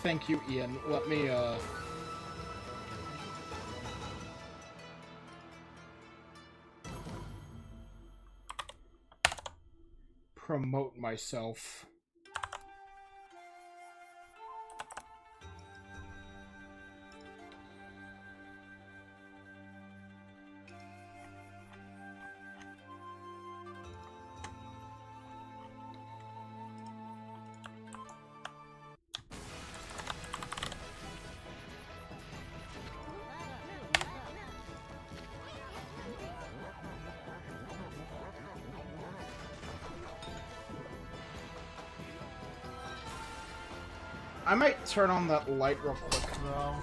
thank you, Ian. Let me, promote myself. I might turn on that light real quick, though.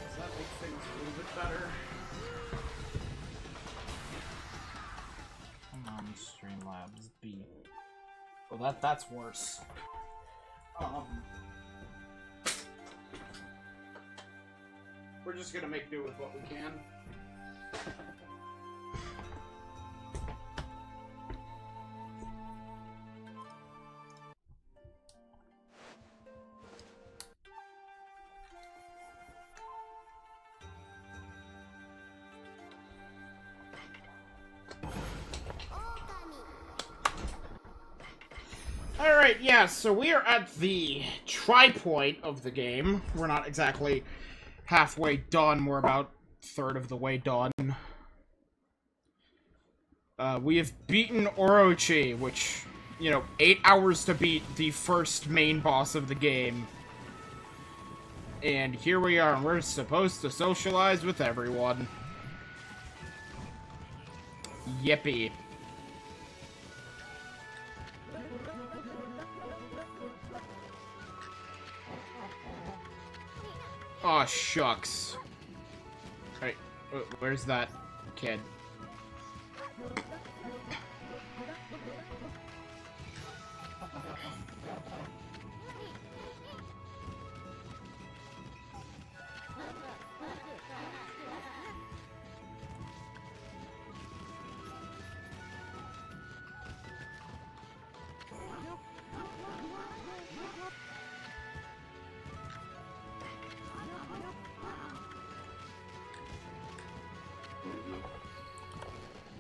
Does that make things a little bit better? Come on, Streamlabs B. Oh, that's worse. We're just gonna make do with what we can. Alright, yeah, so we are at the tri-point of the game. We're not exactly halfway done, we're about a third of the way done. We have beaten Orochi, which, you know, 8 hours to beat the first main boss of the game. And here we are, and we're supposed to socialize with everyone. Yippee. Aw, shucks. Alright, where's that kid?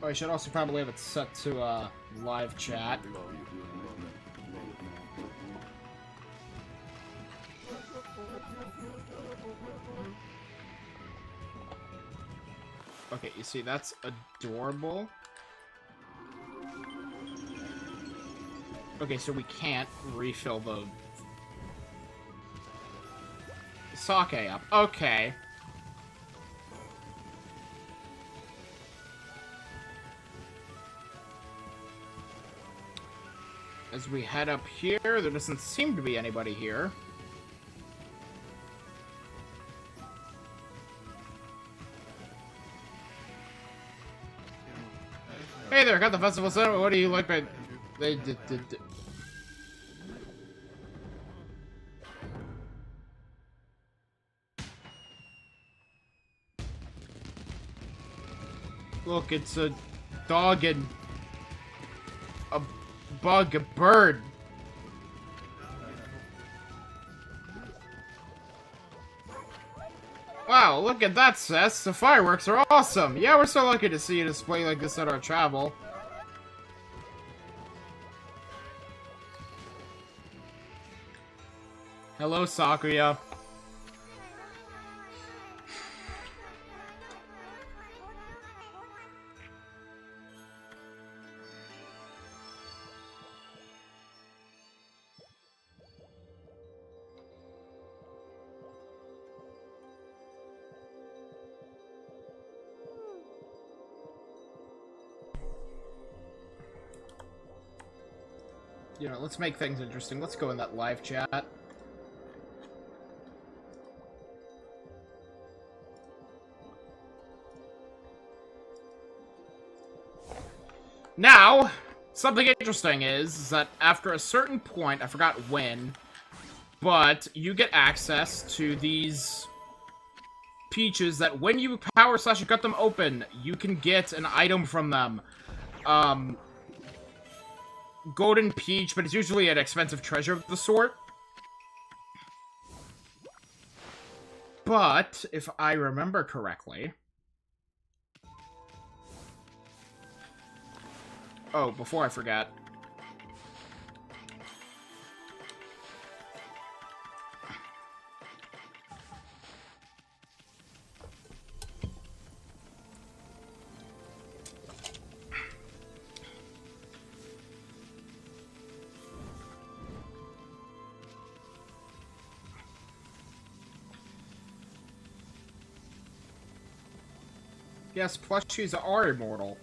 Oh, I should also probably have it set to, live chat. Okay, you see, that's adorable. Okay, so we can't refill the sake up. Okay. As we head up here, there doesn't seem to be anybody here. Hey there, got the festival set. What do you like by... They did. Look, it's a dog and a bug, a bird. Wow, look at that, Cess. The fireworks are awesome. Yeah, we're so lucky to see a display like this at our travel. Hello, Sakuya. You know, let's make things interesting. Let's go in that live chat. Now, something interesting is that after a certain point, I forgot when, But you get access to these peaches that when you power slash cut them open, you can get an item from them. Golden peach, but it's usually an expensive treasure of the sort. But, if I remember correctly... Oh, before I forget. Yes, plushies are immortal.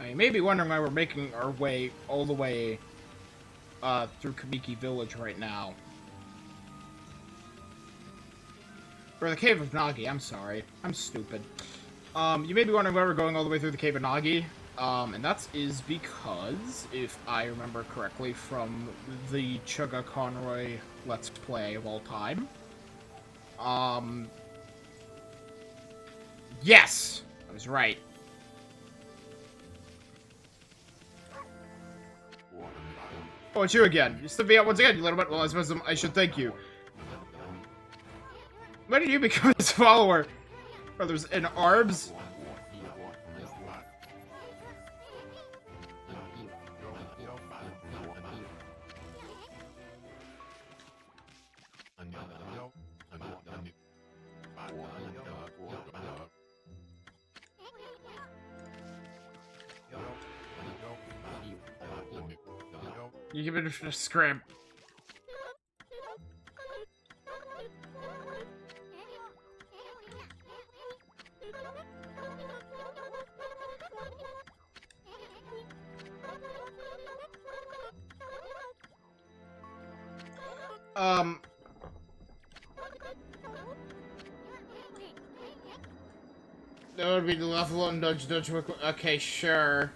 You may be wondering why we're making our way all the way through Kamiki Village right now. Or the Cave of Nagi, I'm sorry. I'm stupid. You may be wondering why we're going all the way through the Cave of Nagi. And that is because, if I remember correctly from the Chugga Conroy Let's Play of all time. Yes! I was right. Oh, it's you again. You still be out once again, you little bit. Well, I suppose I should thank you. When did you become his follower? Brothers in Arbs? You give it a scrimp. That would be the level 1 dodge. Okay, sure.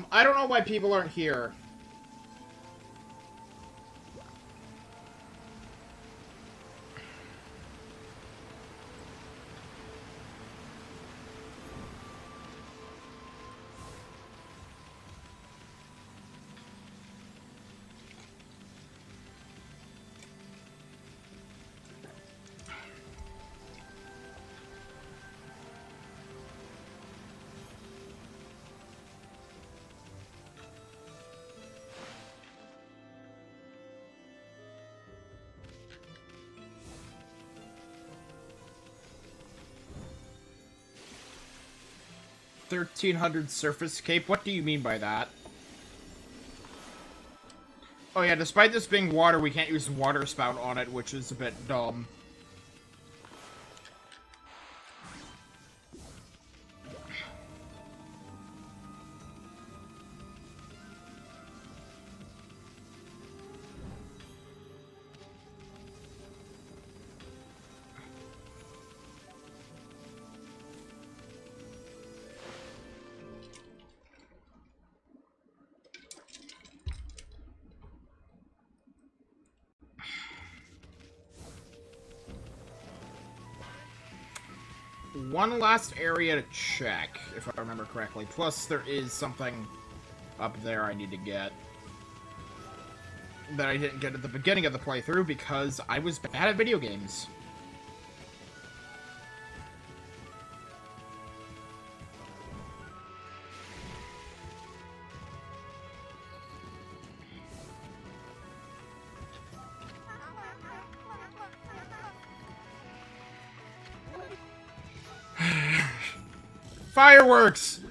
I don't know why people aren't here. $1,300 surface cape? What do you mean by that? Oh yeah, despite this being water, we can't use the water spout on it, which is a bit dumb. One last area to check, if I remember correctly. Plus, there is something up there I need to get. That I didn't get at the beginning of the playthrough because I was bad at video games. Fireworks!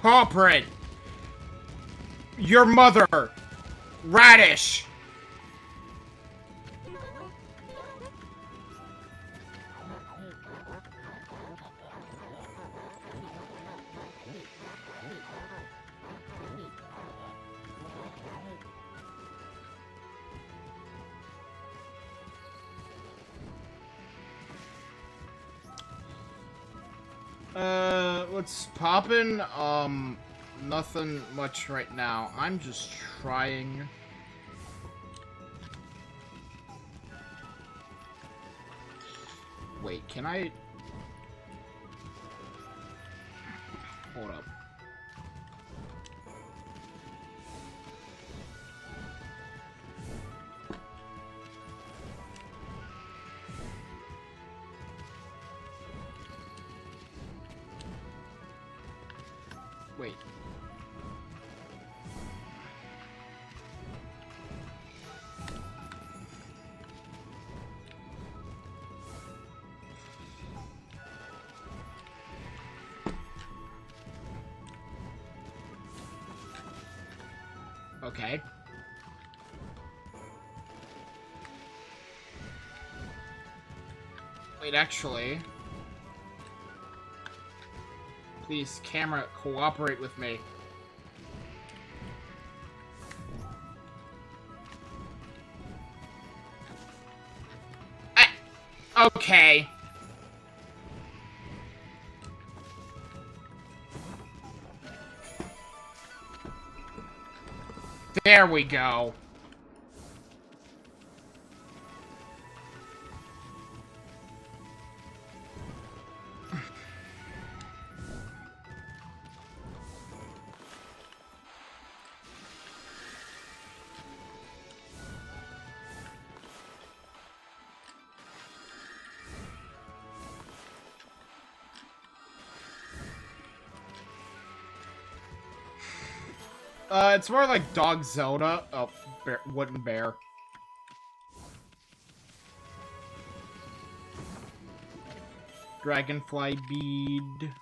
Paw print. Your mother. Radish. What's poppin'? Nothing much right now. I'm just trying. Wait, can I? Hold up. Wait. Okay. Wait, actually... Please, camera, cooperate with me. Okay. There we go. It's more like Dog Zelda. Oh, bear, wooden bear. Dragonfly bead.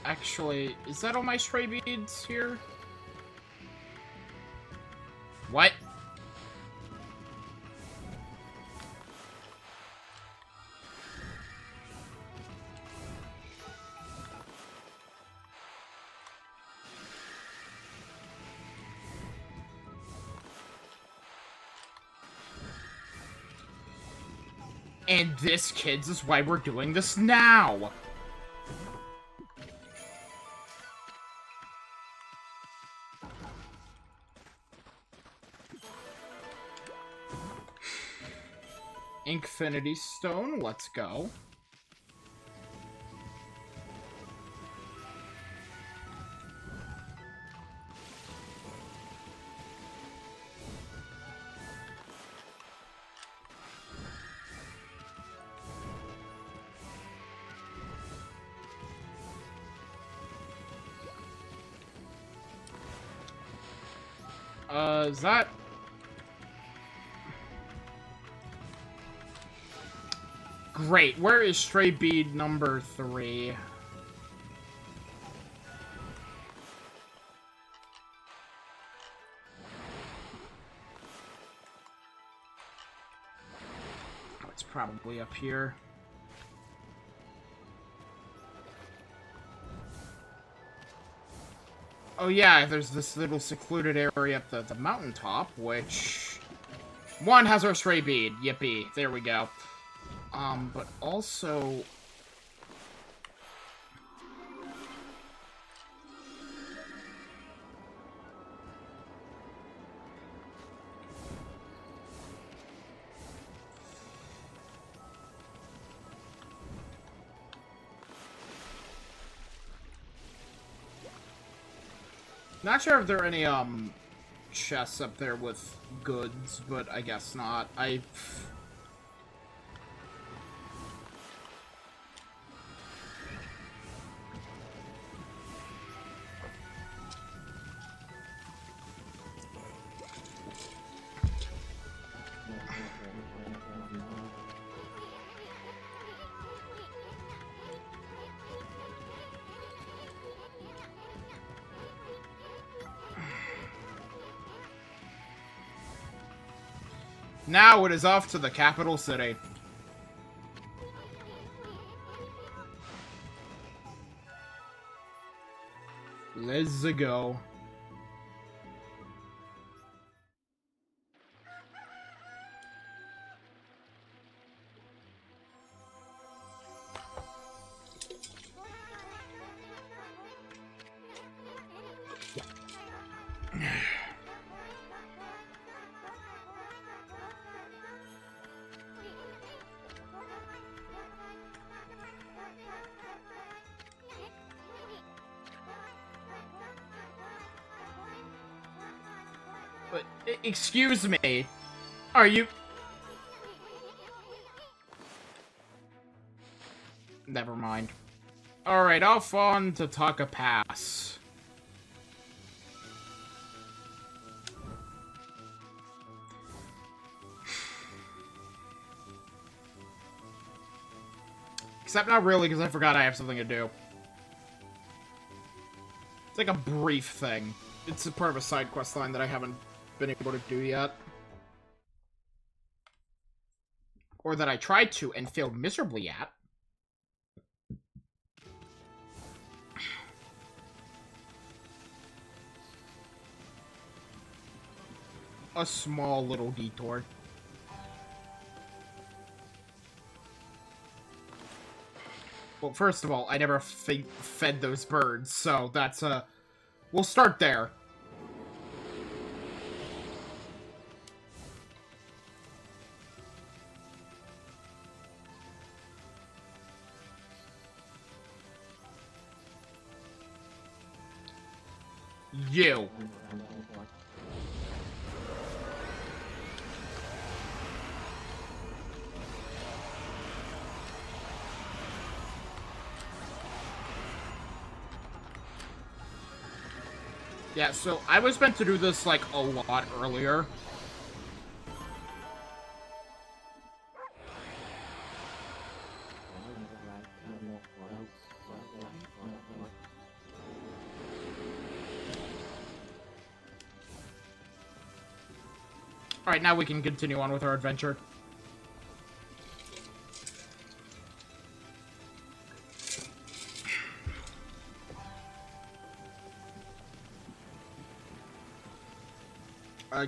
Actually, is that all my stray beads here? What? And this, kids, is why we're doing this now! Infinity Stone, let's go. Is that... Great, where is stray bead number 3? Oh, it's probably up here. Oh yeah, there's this little secluded area up the mountaintop, which... One has our stray bead, yippee, there we go. But also... Not sure if there are any, chests up there with goods, but I guess not. Now it is off to the capital city. Let's go. But, excuse me. Are you... Never mind. Alright, off on to Taka Pass. Except not really, because I forgot I have something to do. It's like a brief thing. It's a part of a side quest line that I haven't been able to do yet. Or that I tried to and failed miserably at. A small little detour. Well, first of all, I never fed those birds, so that's, we'll start there. You. Yeah, so I was meant to do this, like, a lot earlier. Alright, now we can continue on with our adventure.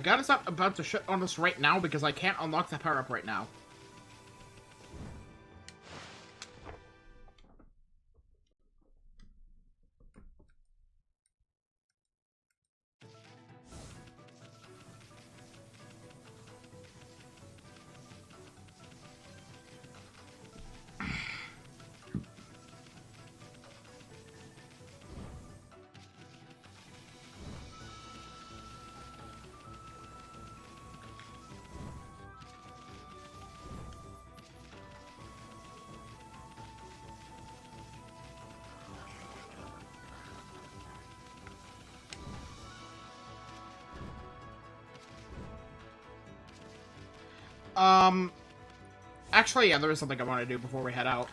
Gotta stop about to shit on us right now because I can't unlock the power-up right now. Actually, yeah, there is something I want to do before we head out.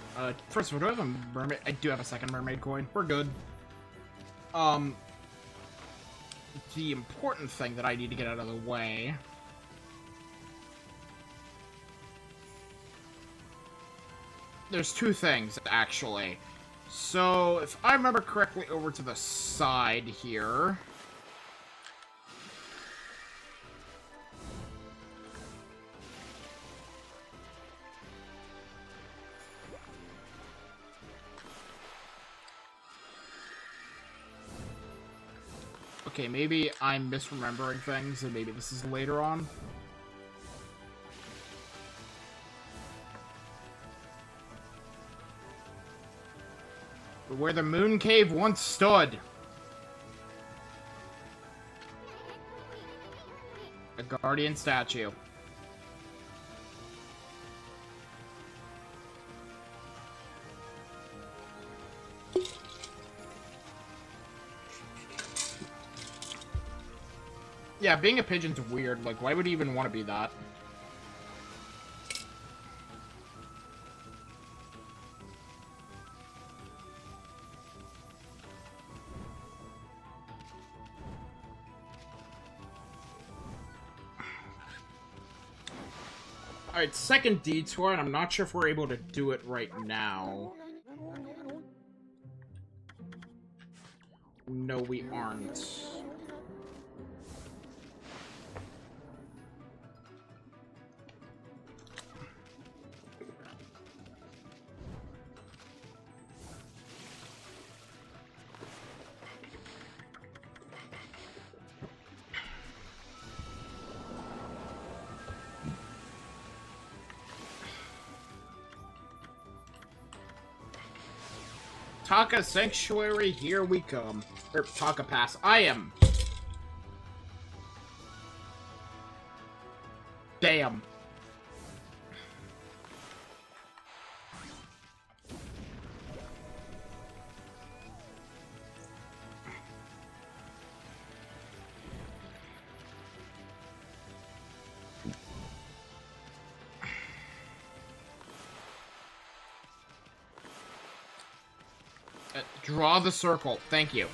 First of all, do I have a mermaid? I do have a second mermaid coin. We're good. The important thing that I need to get out of the way... There's two things, actually. So, if I remember correctly, over to the side here... Okay, maybe I'm misremembering things, and maybe this is later on. Where the moon cave once stood. guardian statue. Yeah, being a pigeon's weird. Like, why would he even want to be that? Alright, second detour, and I'm not sure if we're able to do it right now. No, we aren't. Taka Sanctuary, here we come. Or Taka Pass. I am. Damn. Draw the circle. Thank you.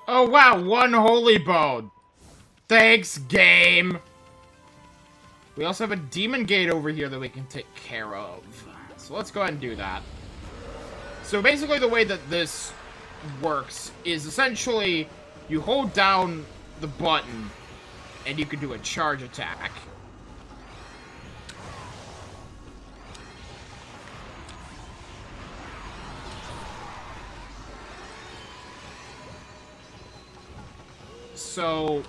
Oh, wow. One holy bone. Thanks, game. We also have a demon gate over here that we can take care of. So let's go ahead and do that. So basically the way that this works is essentially you hold down the button and you can do a charge attack. So...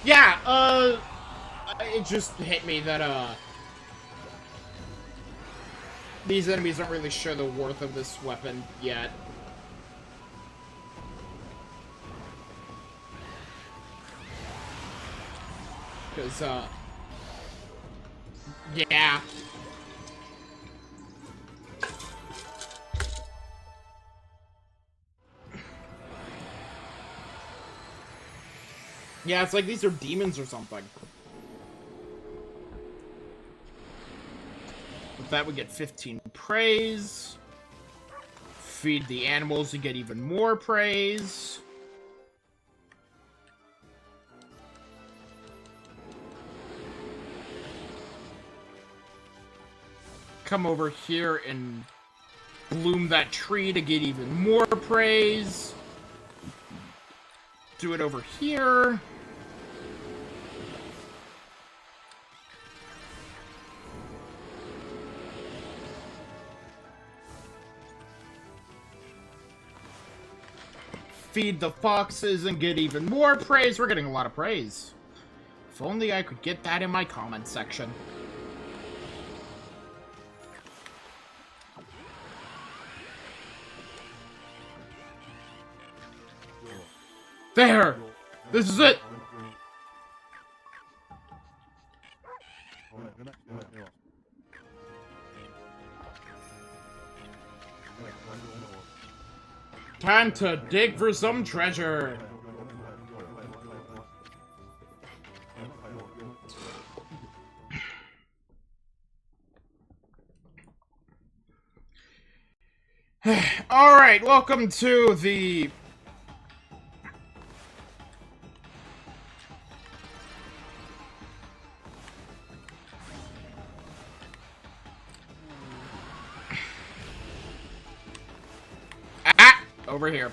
yeah, it just hit me that, these enemies aren't really sure the worth of this weapon yet. Because, yeah. Yeah, it's like these are demons or something. With that, we get 15 praise. Feed the animals to get even more praise. Come over here and bloom that tree to get even more praise. Do it over here. Feed the foxes and get even more praise. We're getting a lot of praise. If only I could get that in my comment section. There! This is it! Time to dig for some treasure! Alright, welcome to the... over here.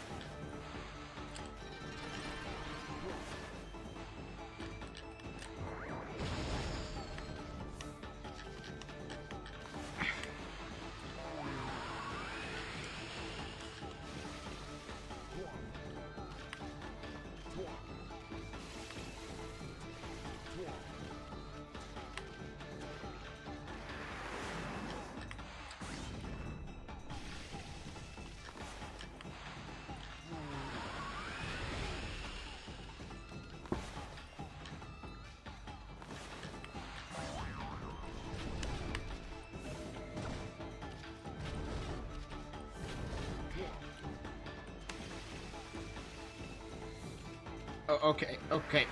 Okay, okay.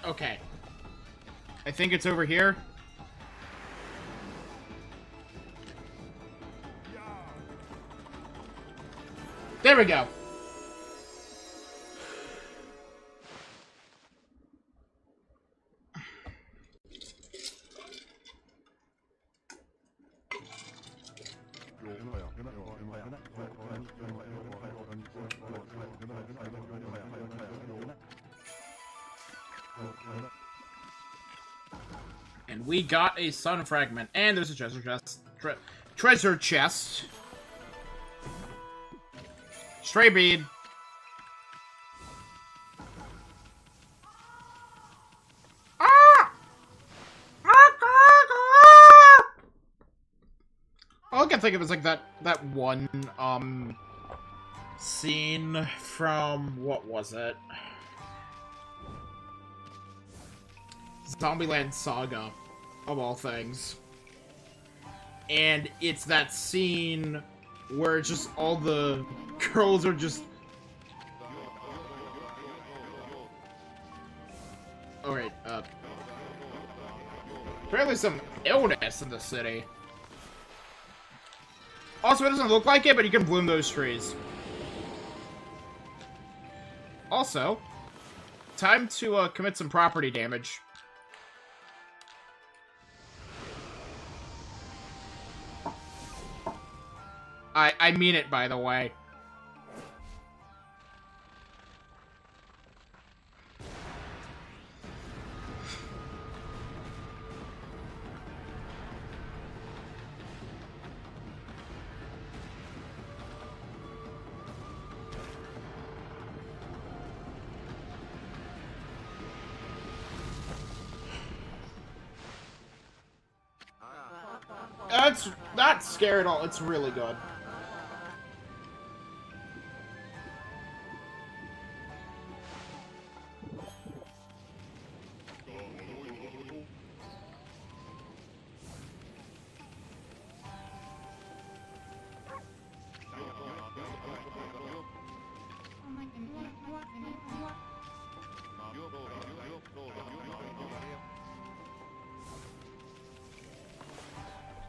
Okay. I think it's over here. There we go. And we got a sun fragment, and there's a treasure chest. Treasure chest. Stray bead. Ah! All I can think of is like that one scene from what was it? Zombieland Saga, of all things. And it's that scene where it's just all the girls are just... Alright, apparently some illness in the city. Also, it doesn't look like it, but you can bloom those trees. Also, time to commit some property damage. I mean it, by the way. That's not scary at all. It's really good.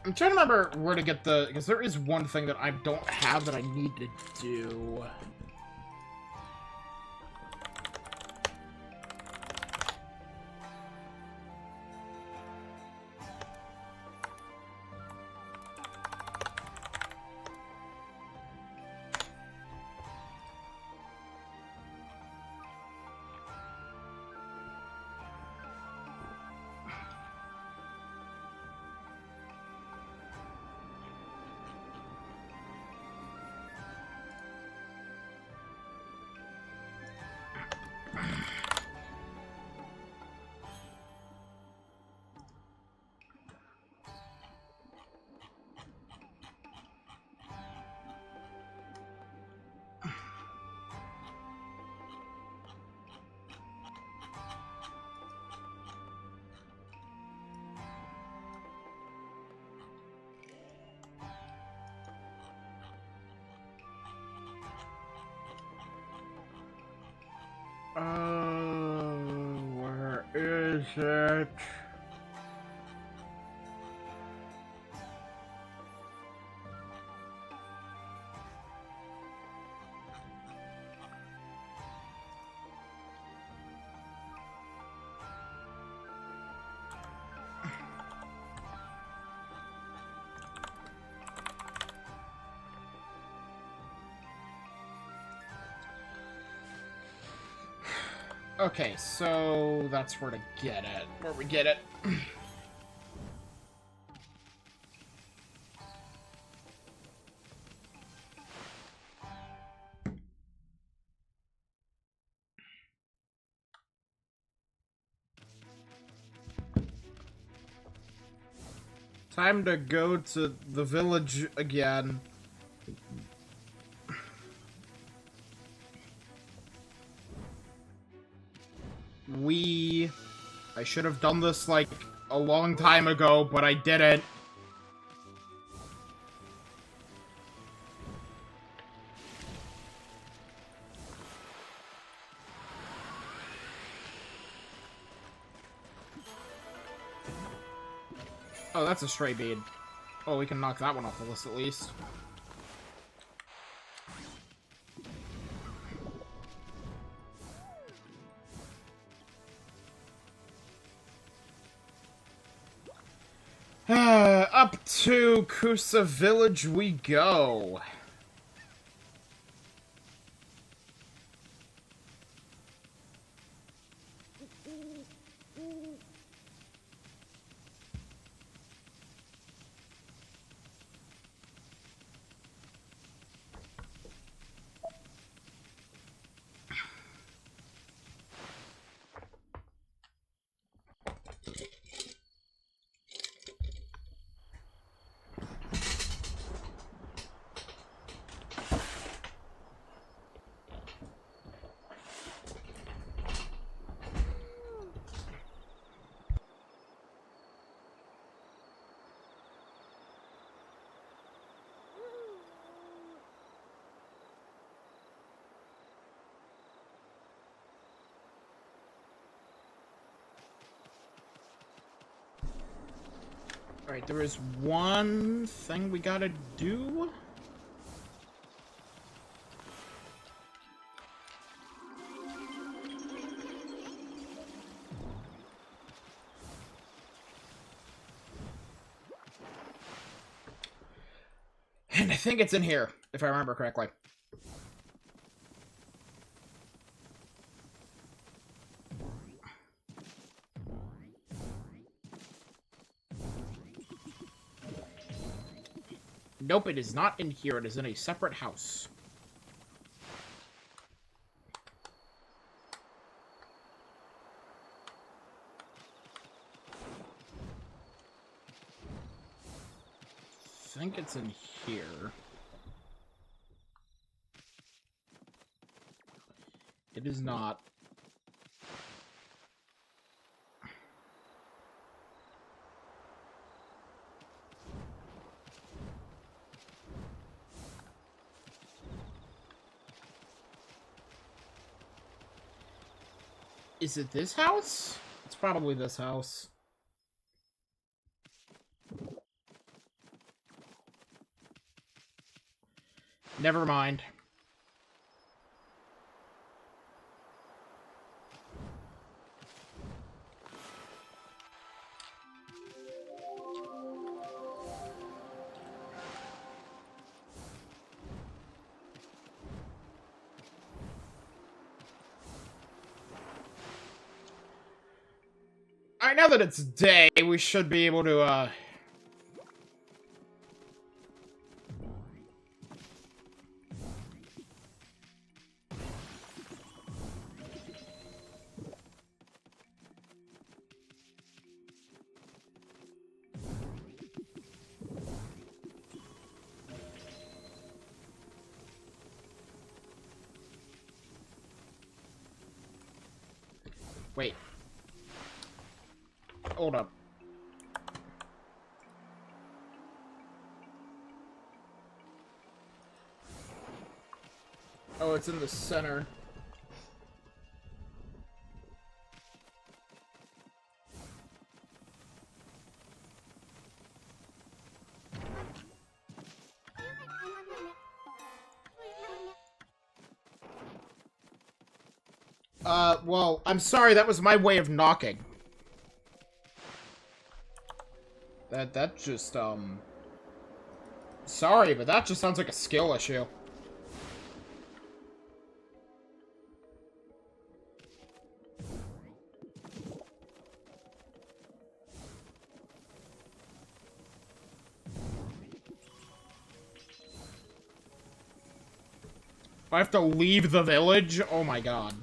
I'm trying to remember where to get the... Because there is one thing that I don't have that I need to do. Where is it? Okay, so that's where to get it. Where we get it. Time to go to the village again. I should have done this, like, a long time ago, but I didn't. Oh, that's a stray bead. Oh, we can knock that one off the list at least. Up to Kusa Village we go. Alright, there is one thing we gotta do. And I think it's in here, if I remember correctly. Nope, it is not in here. It is in a separate house. I think it's in here. It is not. Is it this house? It's probably this house. Never mind. Alright, now that it's day, we should be able to, Wait. Hold up. Oh, it's in the center. Well, I'm sorry, that was my way of knocking. That just, sorry, but that just sounds like a skill issue. I have to leave the village? Oh my god.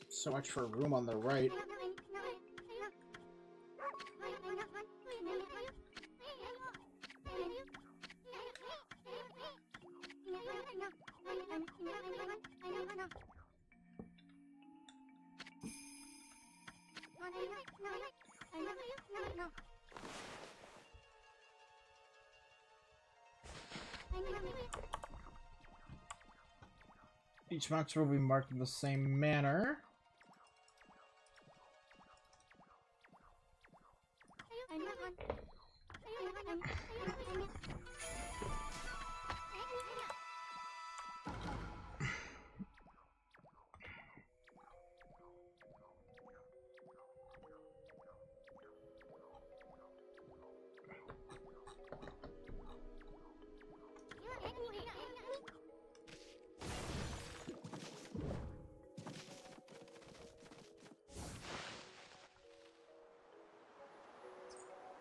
So much for room on the right. Each monster will be marked in the same manner.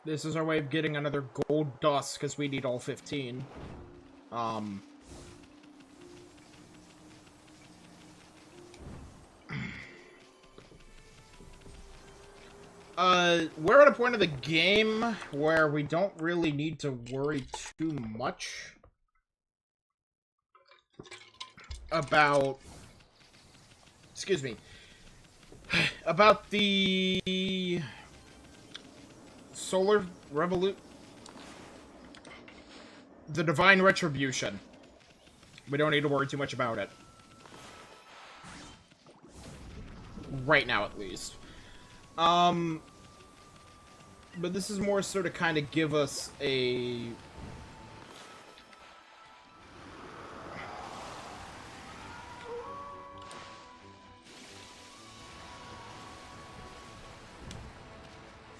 This is our way of getting another gold dust, because we need all 15. We're at a point of the game where we don't really need to worry too much about... Excuse me. About the... Solar Revolution. The Divine Retribution. We don't need to worry too much about it. Right now, at least. But this is more so to kind of give us a...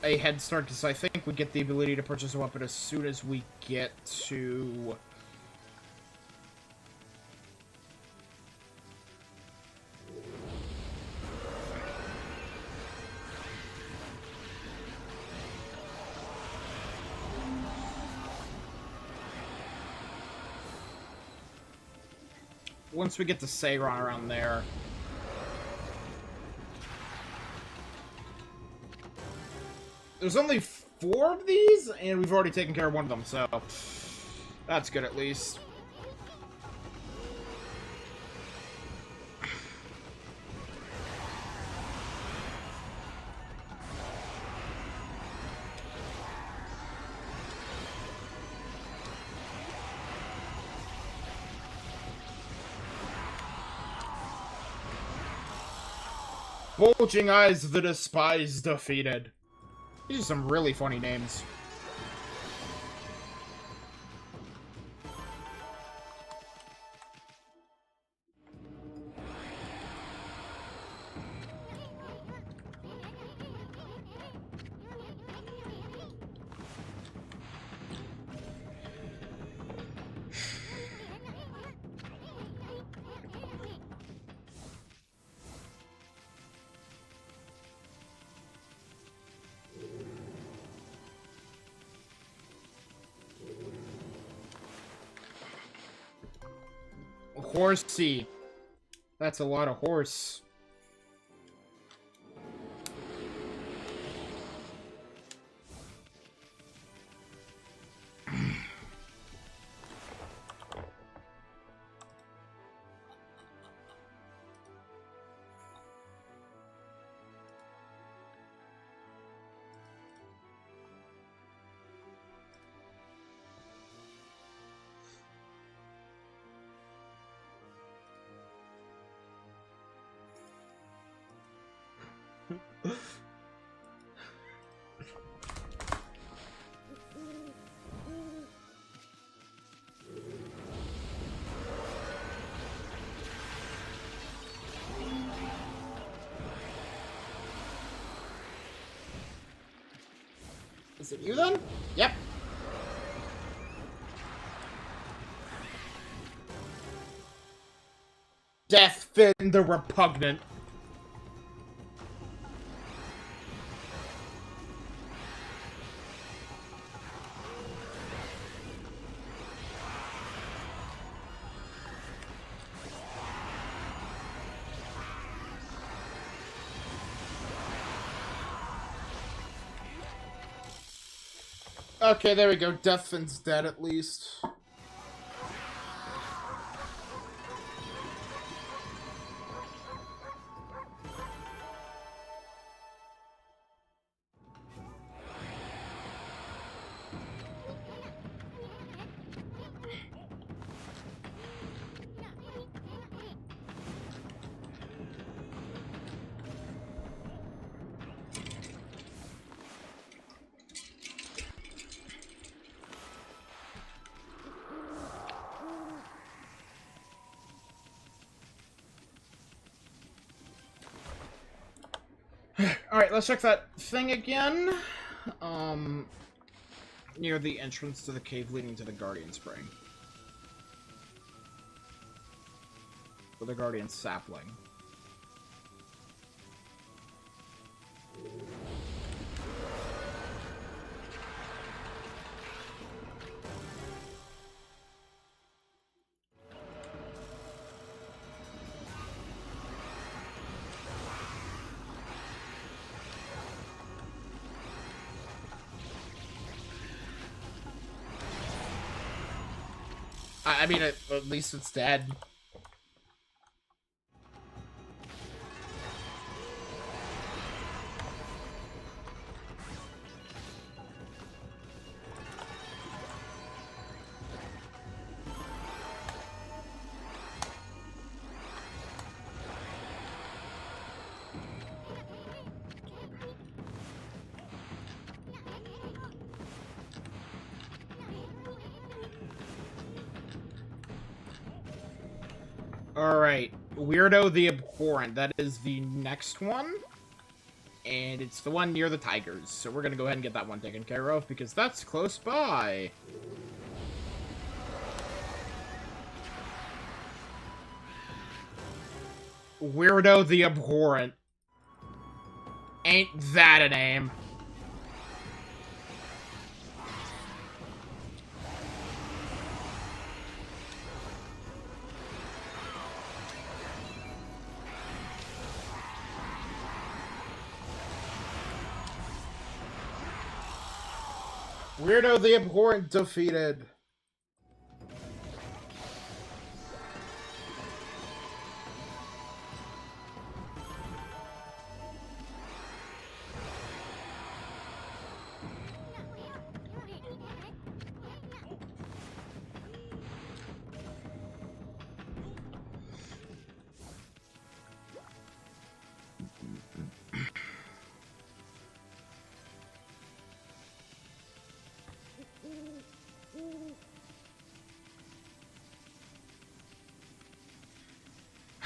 a head start, because I think we get the ability to purchase a weapon as soon as we get to... once we get to Seiran around there. There's only 4 of these, and we've already taken care of one of them, so that's good at least. Bulging Eyes, the Despised defeated. These are some really funny names. Horsey. That's a lot of horse. Is it you then? Yep. Death Fin the Repugnant. Okay, there we go. Deathfin's dead at least. Alright, let's check that thing again. Near the entrance to the cave leading to the Guardian Spring. Or the Guardian Sapling. I mean, at least it's dead. Alright, Weirdo the Abhorrent. That is the next one. And it's the one near the tigers. So we're gonna go ahead and get that one taken care of, because that's close by. Weirdo the Abhorrent. Ain't that a name? Weirdo the Abhorrent defeated.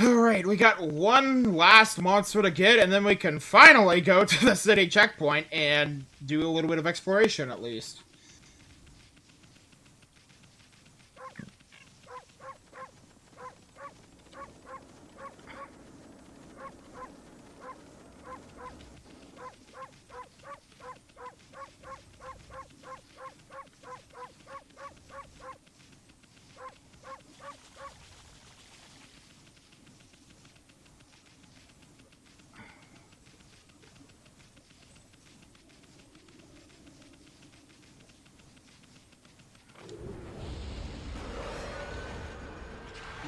Alright, we got one last monster to get, and then we can finally go to the city checkpoint and do a little bit of exploration, at least.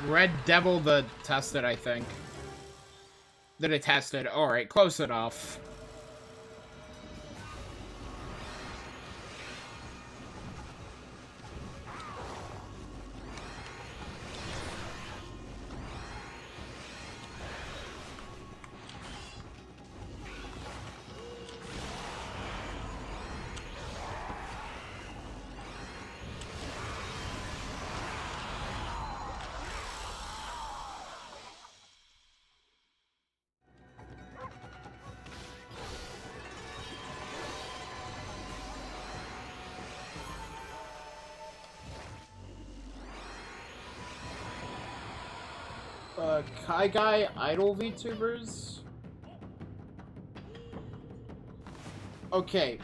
Red Devil the Tested, I think. The Detested. Alright, close enough. Kai Guy idol VTubers? Okay.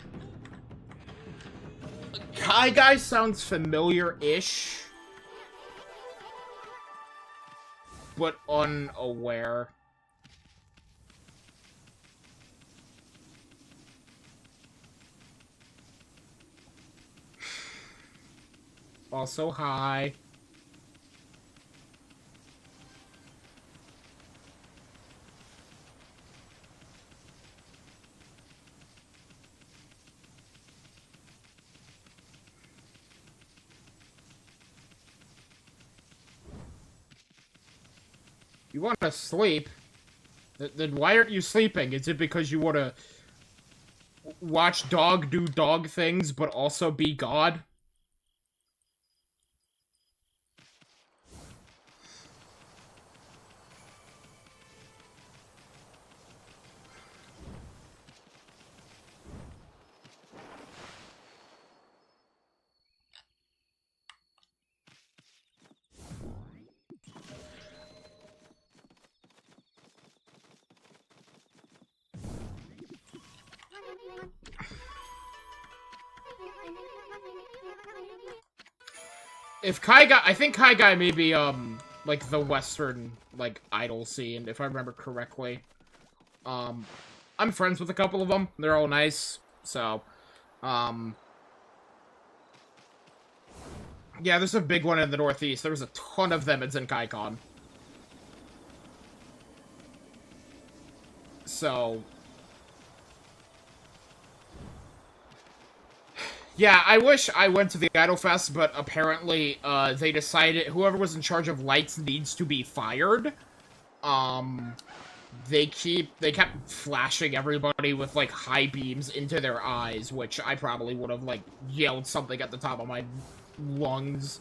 Kai Guy sounds familiar-ish, but unaware. Also, hi. You want to sleep? Then why aren't you sleeping? Is it because you want to watch dog do dog things, but also be God? If Kai Guy, I think Kai Guy may be, like, the Western, like, idol scene, if I remember correctly. I'm friends with a couple of them. They're all nice, so, yeah, there's a big one in the Northeast. There was a ton of them at ZenkaiCon. So... yeah, I wish I went to the Idol Fest, but apparently, they decided whoever was in charge of lights needs to be fired. They kept flashing everybody with, like, high beams into their eyes, which I probably would have, like, yelled something at the top of my lungs.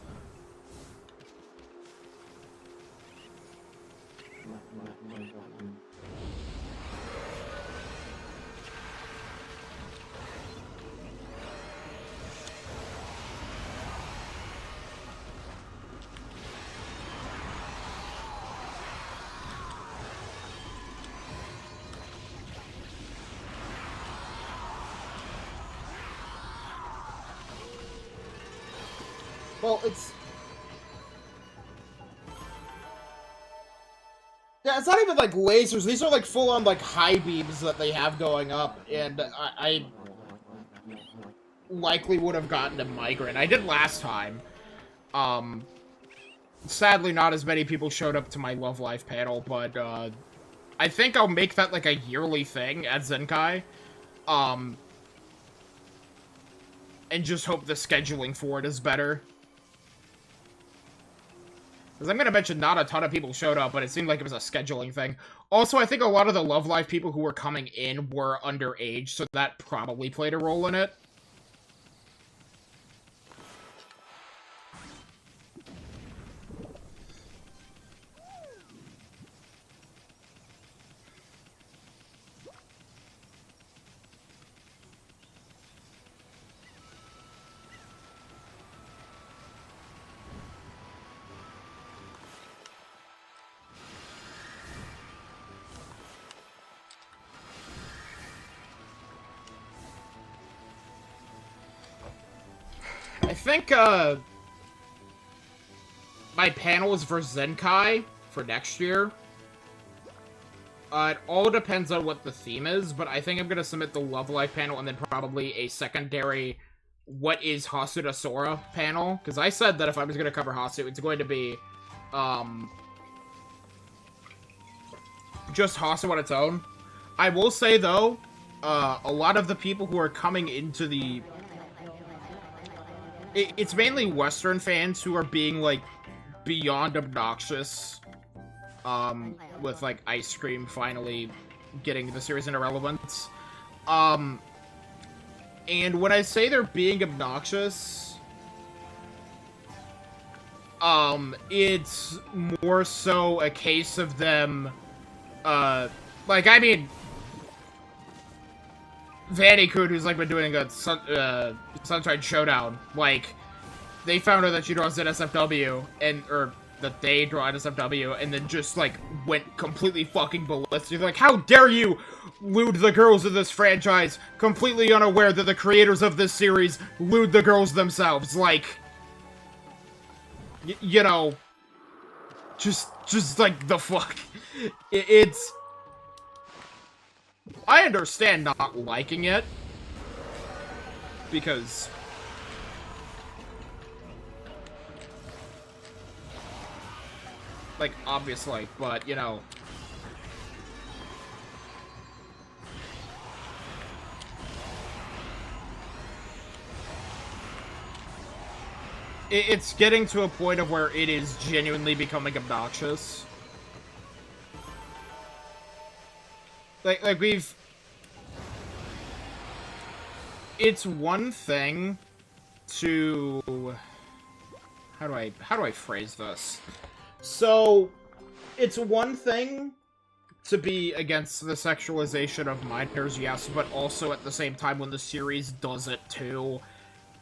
Well, it's... yeah, it's not even, like, lasers. These are, like, full-on, like, high beams that they have going up, and I likely would have gotten a migraine. I did last time. Sadly, not as many people showed up to my Love Life panel, but, I think I'll make that, like, a yearly thing at Zenkai. And just hope the scheduling for it is better. Because I'm going to mention not a ton of people showed up, but it seemed like it was a scheduling thing. Also, I think a lot of the Love Live people who were coming in were underage, so that probably played a role in it. I think, my panel is for Zenkai for next year. It all depends on what the theme is, but I think I'm gonna submit the Love Life panel and then probably a secondary What is Hasuda Sora panel. Because I said that if I was gonna cover Hasu, it's going to be, just Hasu on its own. I will say, though, a lot of the people who are coming into the... it's mainly Western fans who are being, like, beyond obnoxious, with, like, Ice Cream finally getting the series into relevance. And when I say they're being obnoxious, it's more so a case of them, like, I mean, Vanny-kun, who's, like, been doing a Sunshine Showdown, like, they found out that she draws NSFW, and, or that they draw at SFW and then just, like, went completely fucking ballistic. Like, how dare you lewd the girls of this franchise, completely unaware that the creators of this series lewd the girls themselves. Like, you know, just like, the fuck. It's... I understand not liking it, because... like, obviously, but, you know... It's getting to a point of where it is genuinely becoming obnoxious. Like we've... It's one thing to... How do I phrase this? So, it's one thing to be against the sexualization of minors, yes, but also at the same time when the series does it too,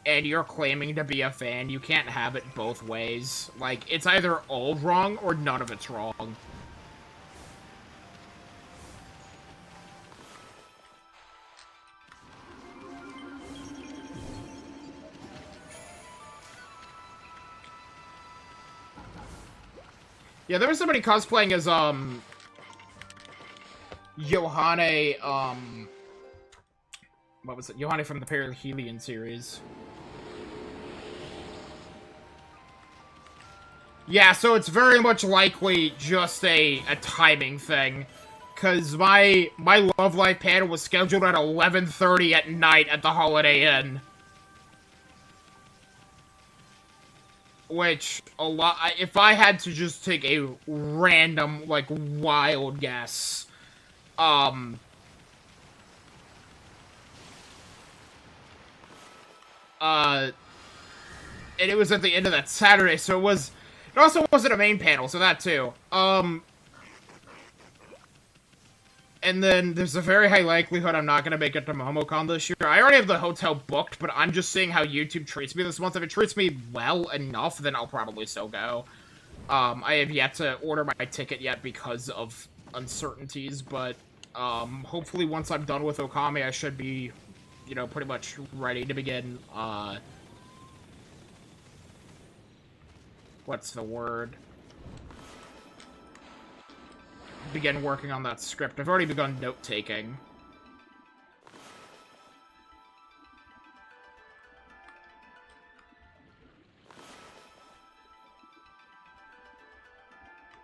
and you're claiming to be a fan, you can't have it both ways. Like, it's either all wrong or none of it's wrong. Yeah, there was somebody cosplaying as, Yohane, what was it? Yohane from the Perihelion series. Yeah, so it's very much likely just a timing thing. Because my Love Life panel was scheduled at 11:30 at night at the Holiday Inn. Which, if I had to just take a random, like, wild guess, and it was at the end of that Saturday, so it also wasn't a main panel, so that too. And then there's a very high likelihood I'm not gonna make it to MomoCon this year. I already have the hotel booked, but I'm just seeing how YouTube treats me this month. If it treats me well enough, then I'll probably still go. I have yet to order my ticket yet because of uncertainties, but, hopefully once I'm done with Okami, I should be, you know, pretty much ready to begin, what's the word? Begin working on that script. I've already begun note-taking.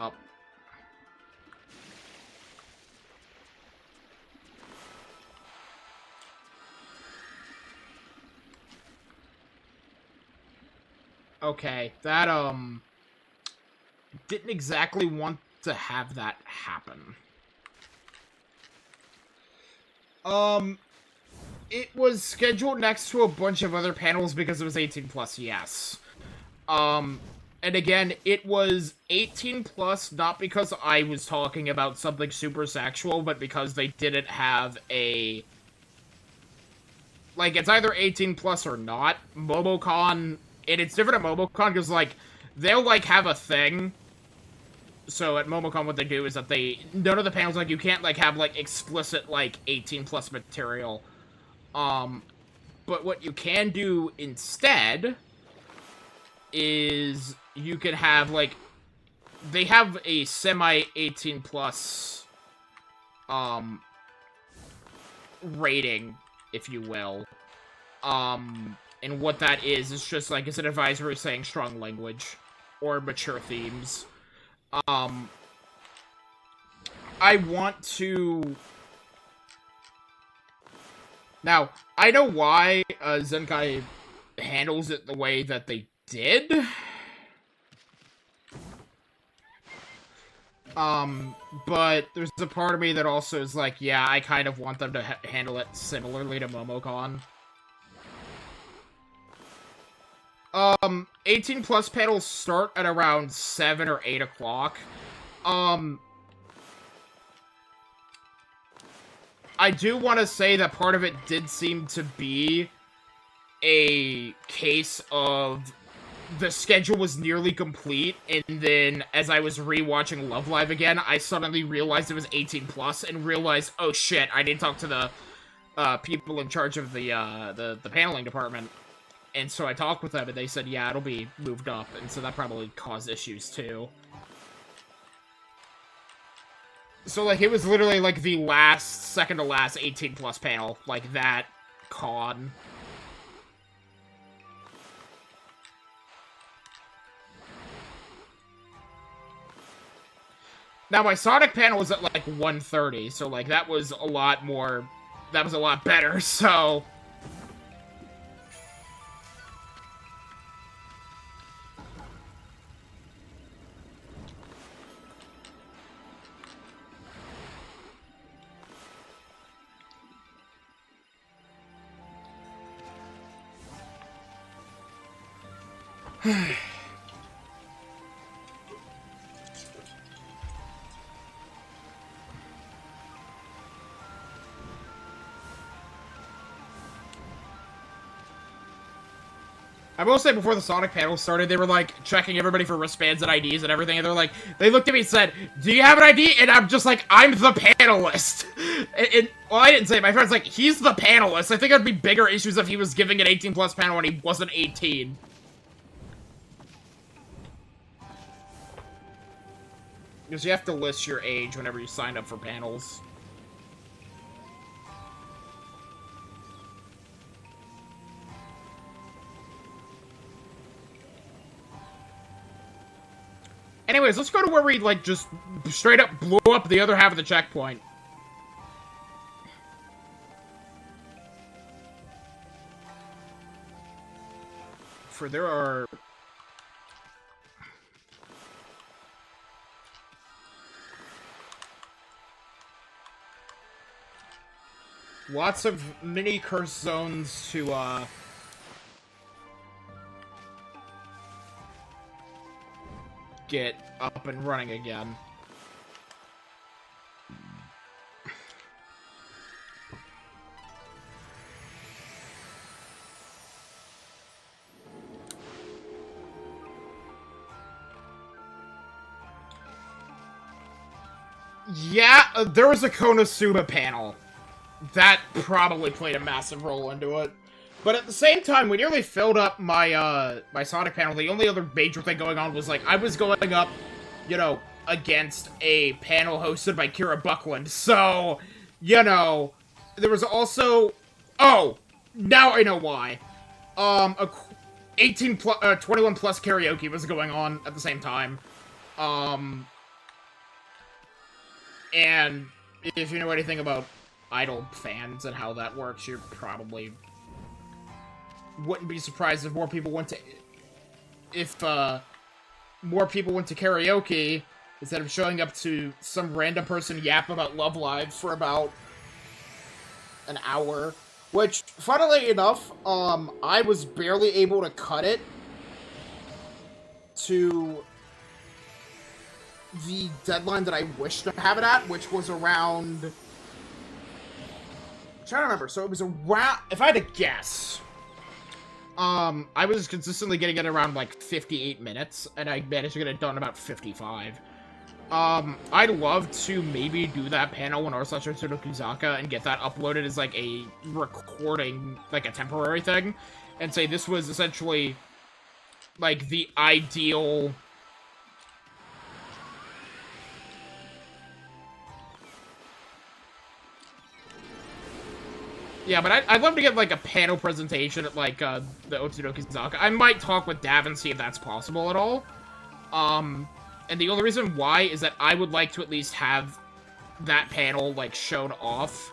Up. Okay, that, didn't exactly want to have that happen. It was scheduled next to a bunch of other panels because it was 18+, yes. And again, it was 18+, not because I was talking about something super sexual, but because they didn't have a... Like, it's either 18+ or not. MomoCon... And it's different at MomoCon, because, like, they'll, like, have a thing. So at MomoCon, what they do is that none of the panels, like, you can't, like, have, like, explicit, like, 18+ material. But what you can do instead is you can have, like, they have a semi-18+, rating, if you will. And what that is just, like, it's an advisory saying strong language or mature themes. I want to... Now, I know why Zenkai handles it the way that they did. But there's a part of me that also is like, yeah, I kind of want them to handle it similarly to MomoCon. 18+ panels start at around 7 or 8 o'clock. I do want to say that part of it did seem to be a case of the schedule was nearly complete, and then as I was rewatching Love Live again, I suddenly realized it was 18 plus, and realized, oh shit, I didn't talk to the people in charge of the paneling department. And so I talked with them, and they said, yeah, it'll be moved up, and so that probably caused issues too. So, like, it was literally, like, the second to last 18 plus panel, like, that con. Now, my Sonic panel was at, like, 1:30, so, like, that was a lot more... That was a lot better, so... I will say, before the Sonic panel started, they were, like, checking everybody for wristbands and IDs and everything, and they're like, they looked at me and said, do you have an ID? And I'm just like, I'm the panelist. Well, I didn't say it. My friend's like, he's the panelist. I think it'd be bigger issues if he was giving an 18 plus panel when he wasn't 18. Because you have to list your age whenever you sign up for panels. Anyways, let's go to where we, like, just straight up blew up the other half of the checkpoint. For there are... lots of mini curse zones to, get up and running again. Yeah, there was a Konosuba panel. That probably played a massive role into it. But at the same time, we nearly filled up my, my Sonic panel. The only other major thing going on was, like, I was going up, you know, against a panel hosted by Kira Buckland. So, you know, there was also... Oh! Now I know why. 21 plus karaoke was going on at the same time. And if you know anything about Idol fans and how that works, you're probably... wouldn't be surprised if more people went to... more people went to karaoke instead of showing up to some random person yap about Love Live for about an hour. Which, funnily enough, I was barely able to cut it to the deadline that I wished to have it at, which was around... I'm trying to remember. So it was around... If I had to guess... I was consistently getting it around, like, 58 minutes, and I managed to get it done about 55. I'd love to maybe do that panel when r//Tsunokuzaka and get that uploaded as, like, a recording, like, a temporary thing, and say this was essentially, like, the ideal... Yeah, but I'd love to get, like, a panel presentation at, like, the Otsudokizaka. I might talk with Dav and see if that's possible at all. And the only reason why is that I would like to at least have that panel, like, shown off.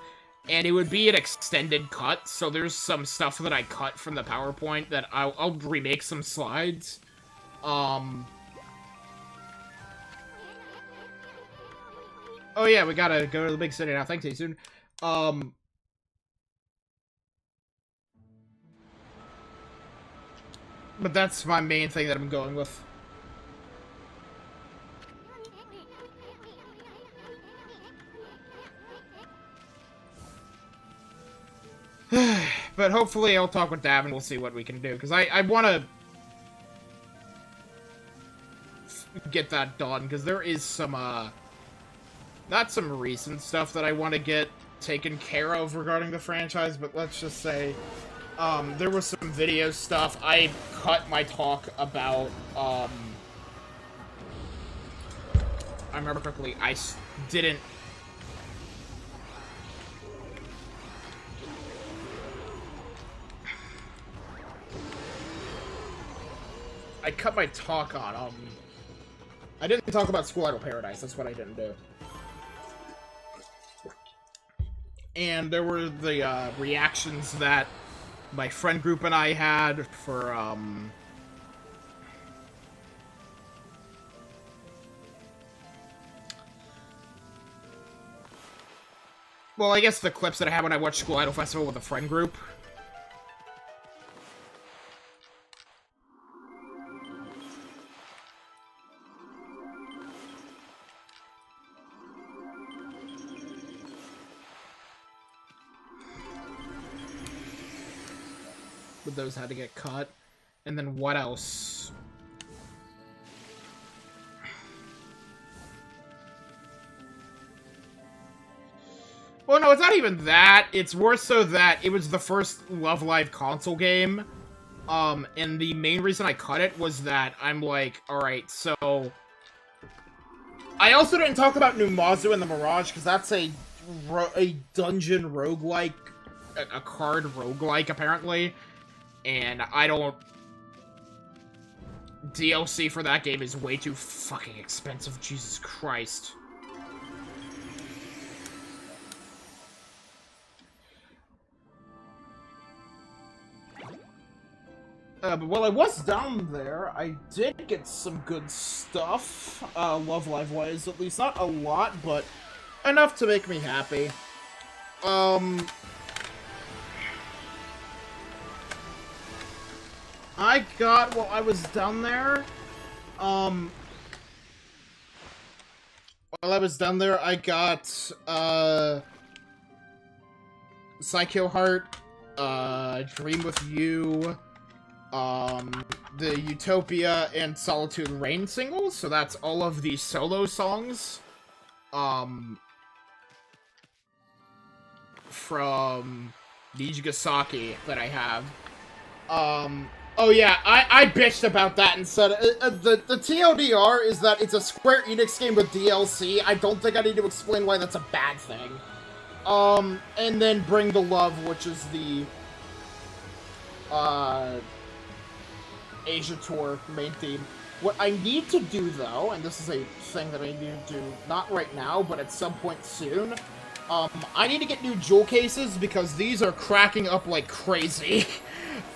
And it would be an extended cut, so there's some stuff that I cut from the PowerPoint that I'll remake some slides. Oh yeah, we gotta go to the big city now. Thanks, Asun. But that's my main thing that I'm going with. But hopefully I'll talk with Dav and we'll see what we can do. Because I want to... get that done, because there is some, not some recent stuff that I want to get taken care of regarding the franchise, but let's just say, there was some video stuff. I cut my talk about, I remember correctly, I didn't... I cut my talk on, I didn't talk about School Idol Paradise, that's what I didn't do. And there were the, reactions that my friend group and I had for, well, I guess the clips that I had when I watched School Idol Festival with a friend group. But those had to get cut. And then what else? Well, no, it's not even that. It's more so that it was the first Love Live console game. And the main reason I cut it was that I'm like, alright, so... I also didn't talk about Numazu and the Mirage, because that's a dungeon roguelike, a card roguelike, apparently. And I don't... DLC for that game is way too fucking expensive, Jesus Christ. But while I was down there, I did get some good stuff, Love Live-wise, at least. Not a lot, but enough to make me happy. I got, while I was down there, while I was down there, I got, Psycho Heart, Dream With You, the Utopia and Solitude Rain singles, so that's all of the solo songs, from Nijigasaki that I have. Oh yeah, I bitched about that and said, the TLDR is that it's a Square Enix game with DLC. I don't think I need to explain why that's a bad thing. And then Bring the Love, which is the, Asia Tour main theme. What I need to do, though, and this is a thing that I need to do, not right now, but at some point soon, I need to get new jewel cases, because these are cracking up like crazy.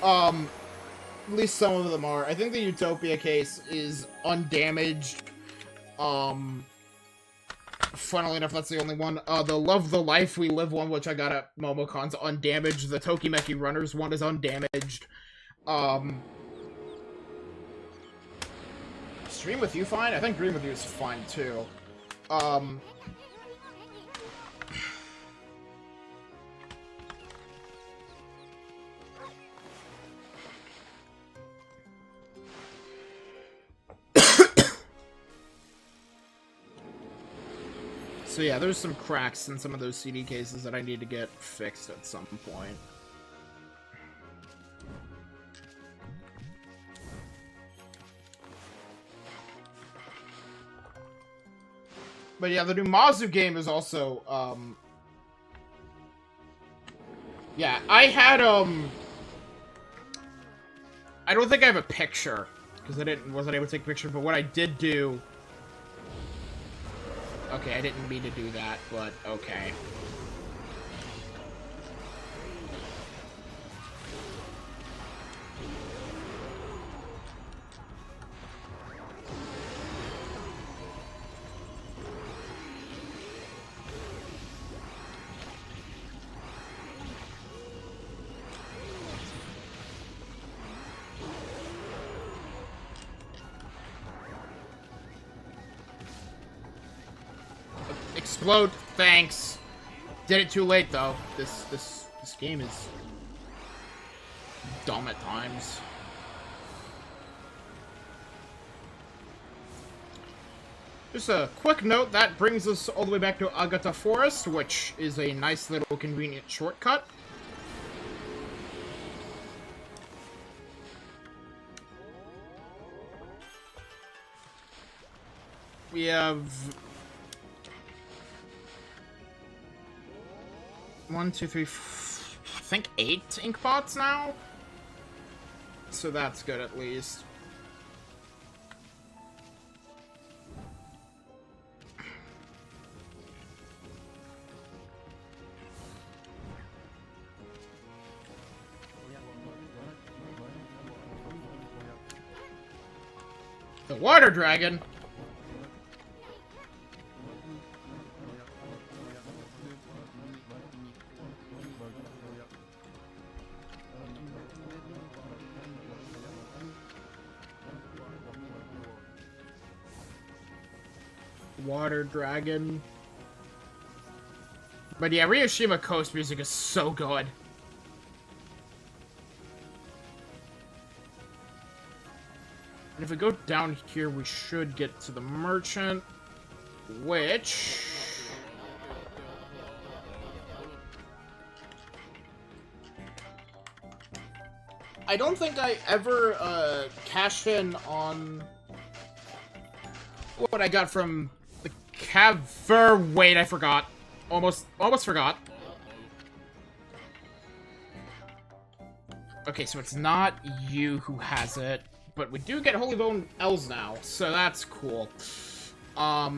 At least some of them are. I think the Utopia case is undamaged. Funnily enough, that's the only one. The Love the Life We Live one, which I got at Momocon's, undamaged. The Tokimeki Runners one is undamaged. Dream With You fine? I think Dream With You is fine, too. So yeah, there's some cracks in some of those CD cases that I need to get fixed at some point. But yeah, the Numazu game is also, yeah, I had, I don't think I have a picture, because I wasn't able to take a picture, but what I did do... Okay, I didn't mean to do that, but okay. Explode, thanks. Did it too late though. This game is dumb at times. Just a quick note, that brings us all the way back to Agata Forest, which is a nice little convenient shortcut. We have 1, 2, 3, I think 8 ink pots now. So that's good at least. The water dragon. Water dragon. But yeah, Ryoshima Coast music is so good. And if we go down here, we should get to the merchant, which... I don't think I ever cashed in on what I got from the cavern. Wait, I forgot. Almost forgot. Okay, so it's not you who has it, but we do get Holy Bone Elves now, so that's cool. I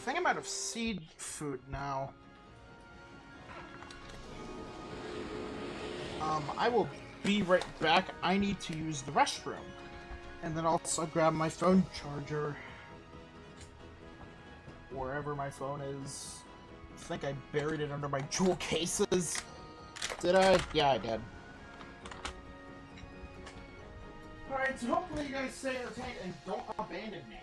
think I'm out of seed food now. I will be right back. I need to use the restroom. And then also grab my phone charger. Wherever my phone is. I think I buried it under my jewel cases. Did I? Yeah, I did. Alright, so hopefully you guys stay entertained and don't abandon me.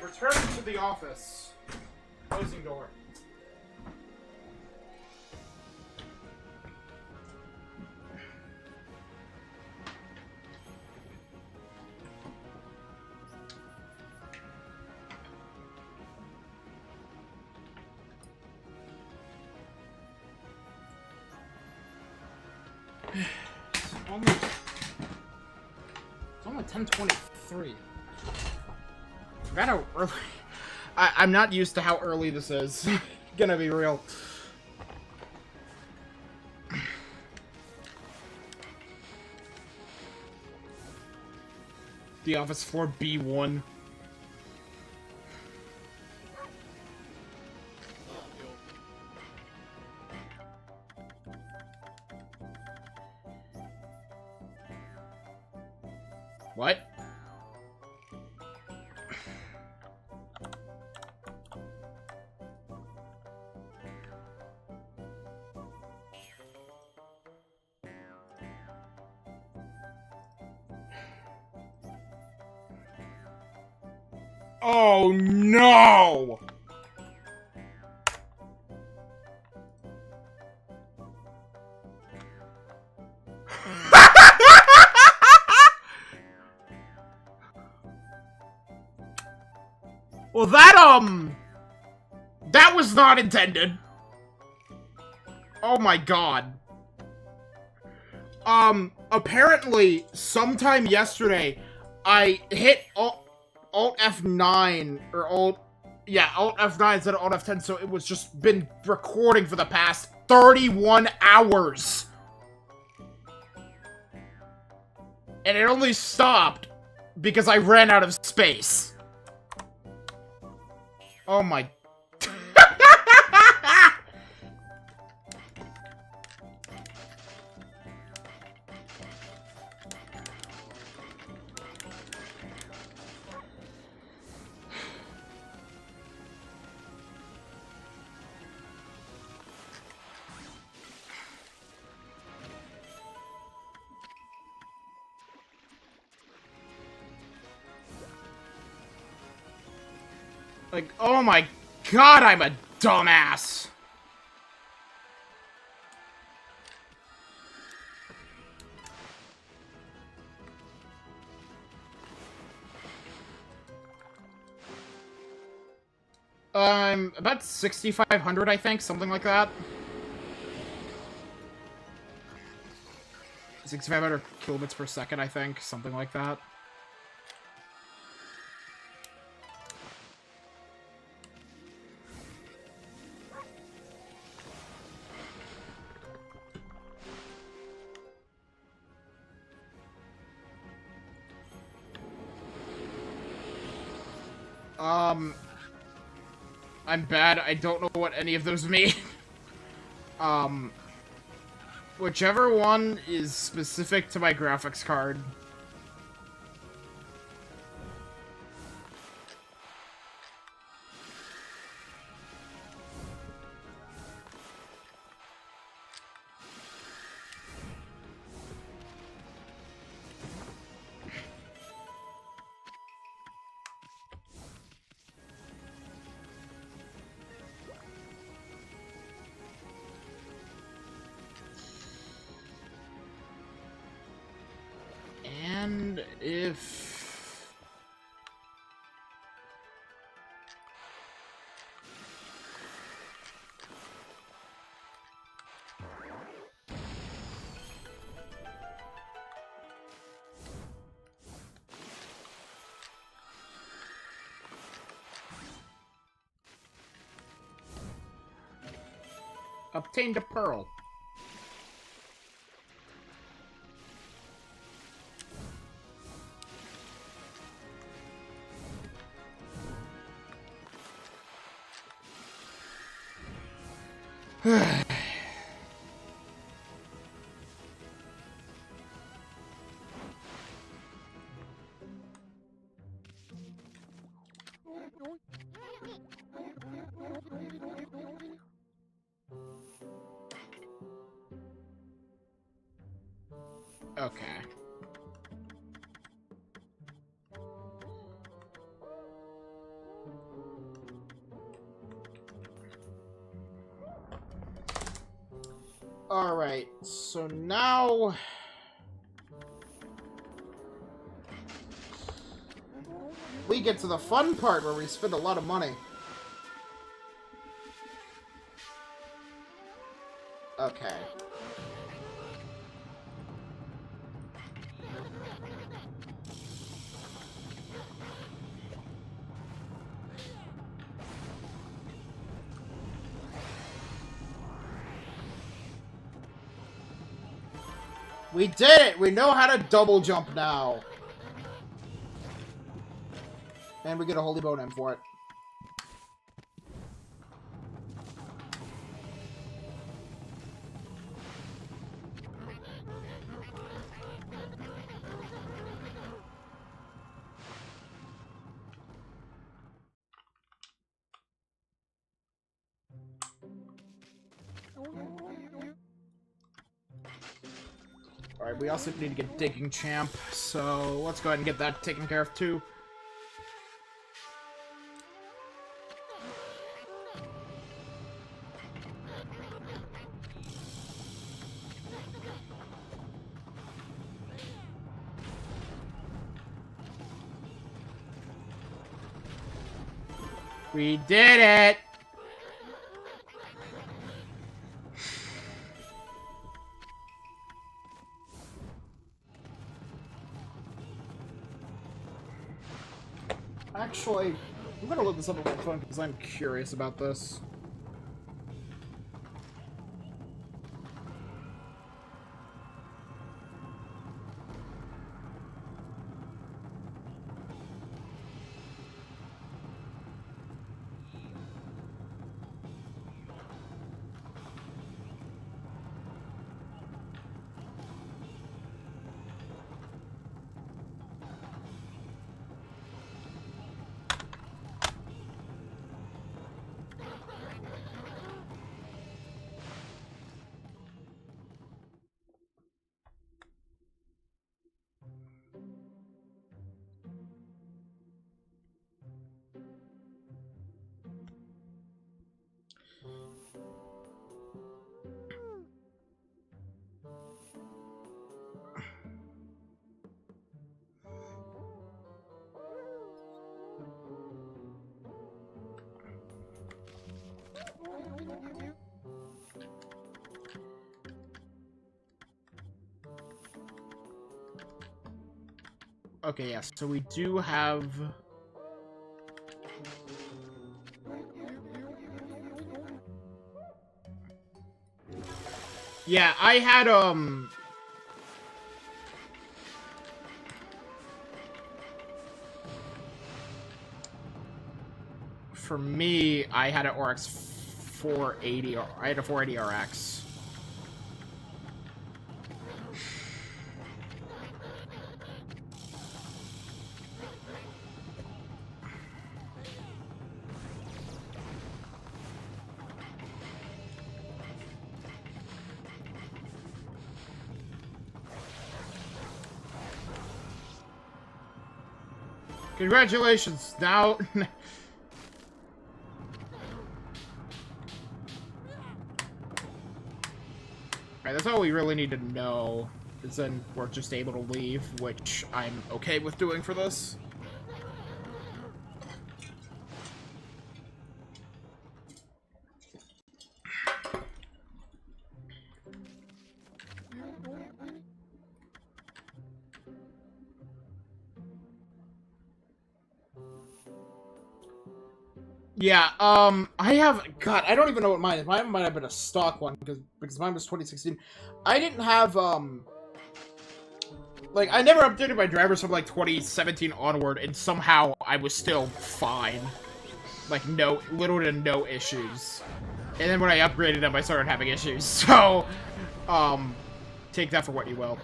have returned to the office. Closing door. It's only 10:23. I forgot how early. I'm not used to how early this is. Gonna be real. The office floor B1. What? Oh no! Well, that was not intended. Oh my god. Apparently, sometime yesterday, I hit Alt F9, or Alt F9 instead of Alt F10, so it was just been recording for the past 31 hours. And it only stopped because I ran out of space. Oh my... Like, oh my god, I'm a dumbass! About 6,500, I think, something like that. 6,500 kilobits per second, I think, something like that. I'm bad. I don't know what any of those mean. Whichever one is specific to my graphics card. And if... Obtained a pearl. Okay. Alright, so now... we get to the fun part where we spend a lot of money. Okay. We did it! We know how to double jump now! And we get a holy bone for it. Alright, we also need to get Digging Champ, so let's go ahead and get that taken care of too. We did it! Actually, I'm gonna look this up on my phone because I'm curious about this. Okay, yes, so we do have... Yeah, I had, for me, I had an RX 480, or I had a 480 RX. Congratulations! Now... Alright, that's all we really need to know. Is then we're just able to leave, which I'm okay with doing for this. Yeah, I have, God, I don't even know what mine is. Mine might have been a stock one, because mine was 2016. I didn't have, like, I never updated my drivers from, like, 2017 onward, and somehow I was still fine. Like, little to no issues. And then when I upgraded them, I started having issues, so, take that for what you will.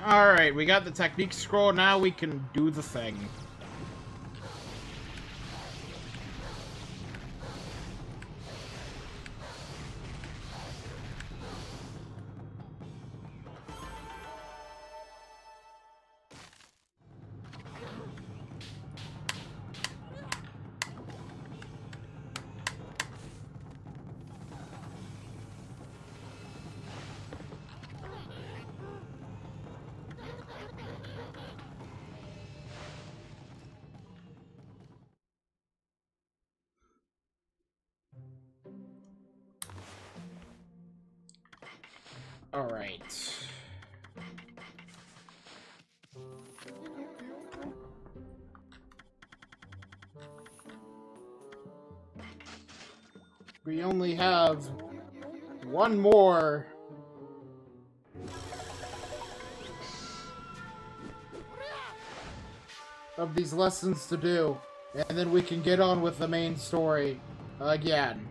Alright, we got the technique scroll, now we can do the thing. Alright. We only have one more of these lessons to do, and then we can get on with the main story again.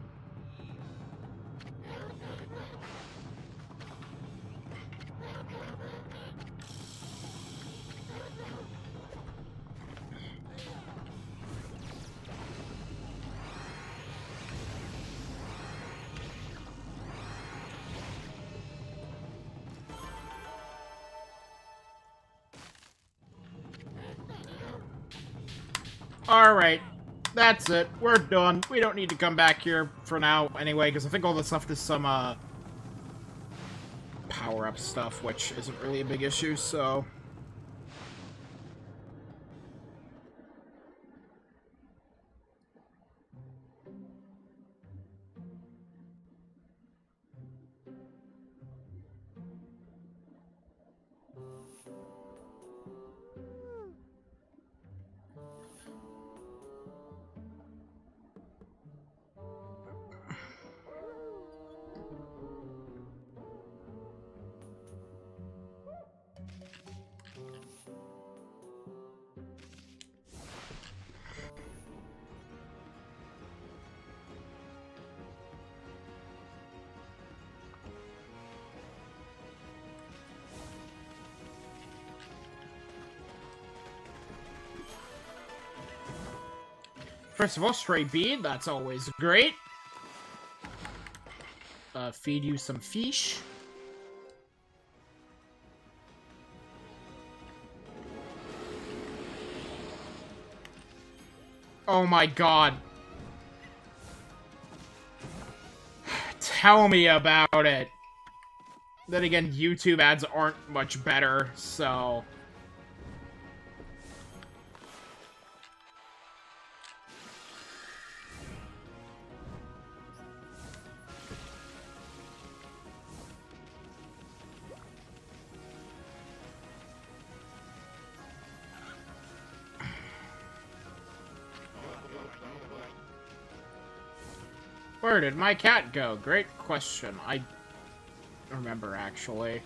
Alright, that's it. We're done. We don't need to come back here for now anyway, because I think all this left is some, power-up stuff, which isn't really a big issue, so... First of all, stray bead, that's always great. Feed you some fish. Oh my god. Tell me about it. Then again, YouTube ads aren't much better, so... Where did my cat go? Great question. I remember, actually.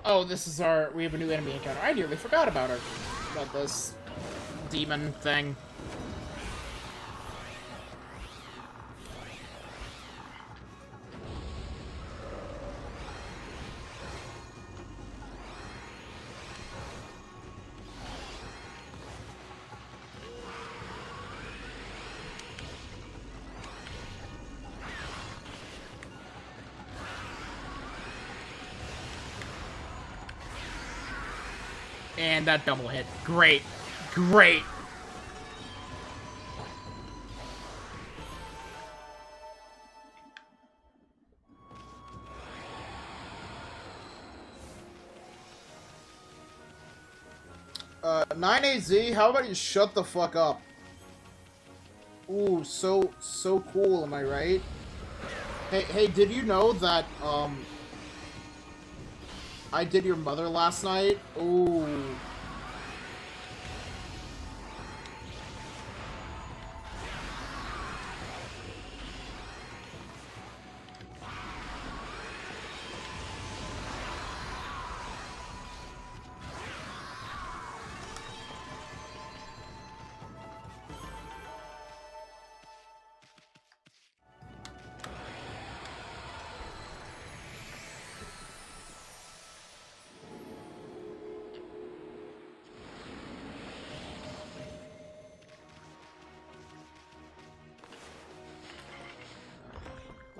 Oh, this is our... We have a new enemy encounter. I nearly forgot about this demon thing. And that double hit. Great. Great. $9AZ, how about you shut the fuck up? Ooh, so cool, am I right? Hey, did you know that, I did your mother last night? Ooh.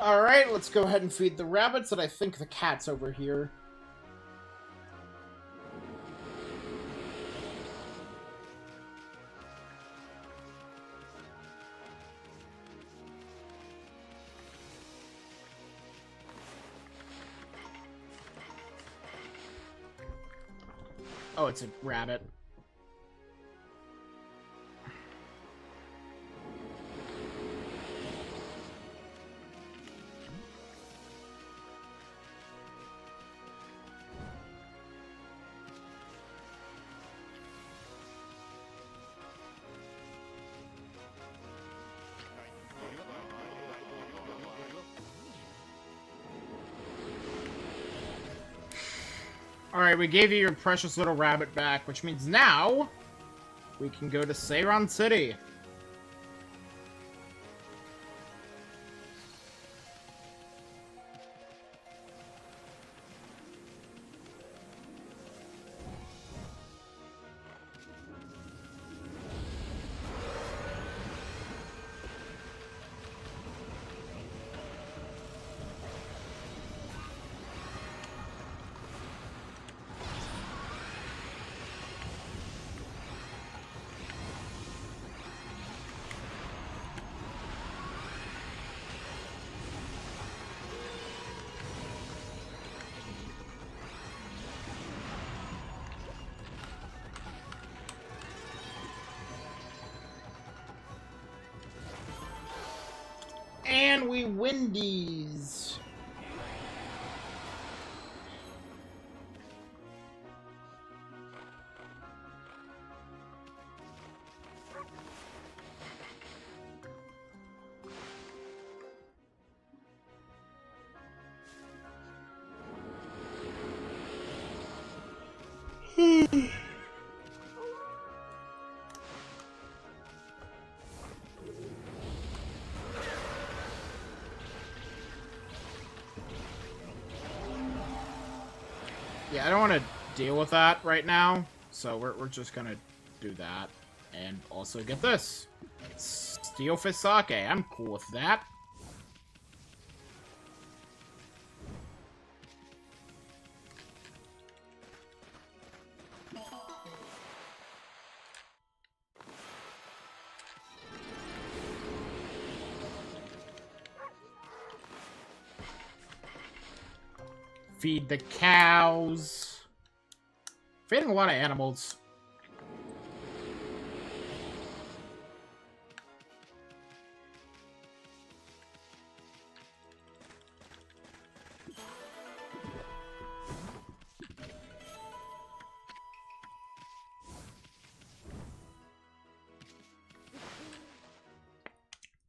Alright, let's go ahead and feed the rabbits, and I think the cat's over here. Oh, it's a rabbit. Alright, we gave you your precious little rabbit back, which means now we can go to Seiran City. And we win these. Yeah, I don't want to deal with that right now, so we're just gonna do that. And also get this. Steel Fist Sake. I'm cool with that. Feed the cows. Feeding a lot of animals.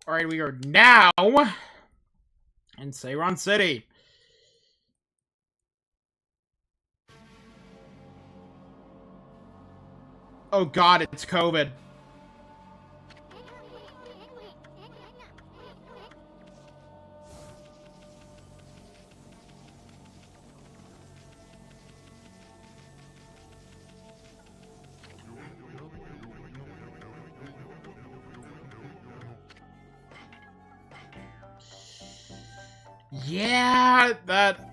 Alright, we are now in Seiran City. Oh god, it's COVID. Yeah, that...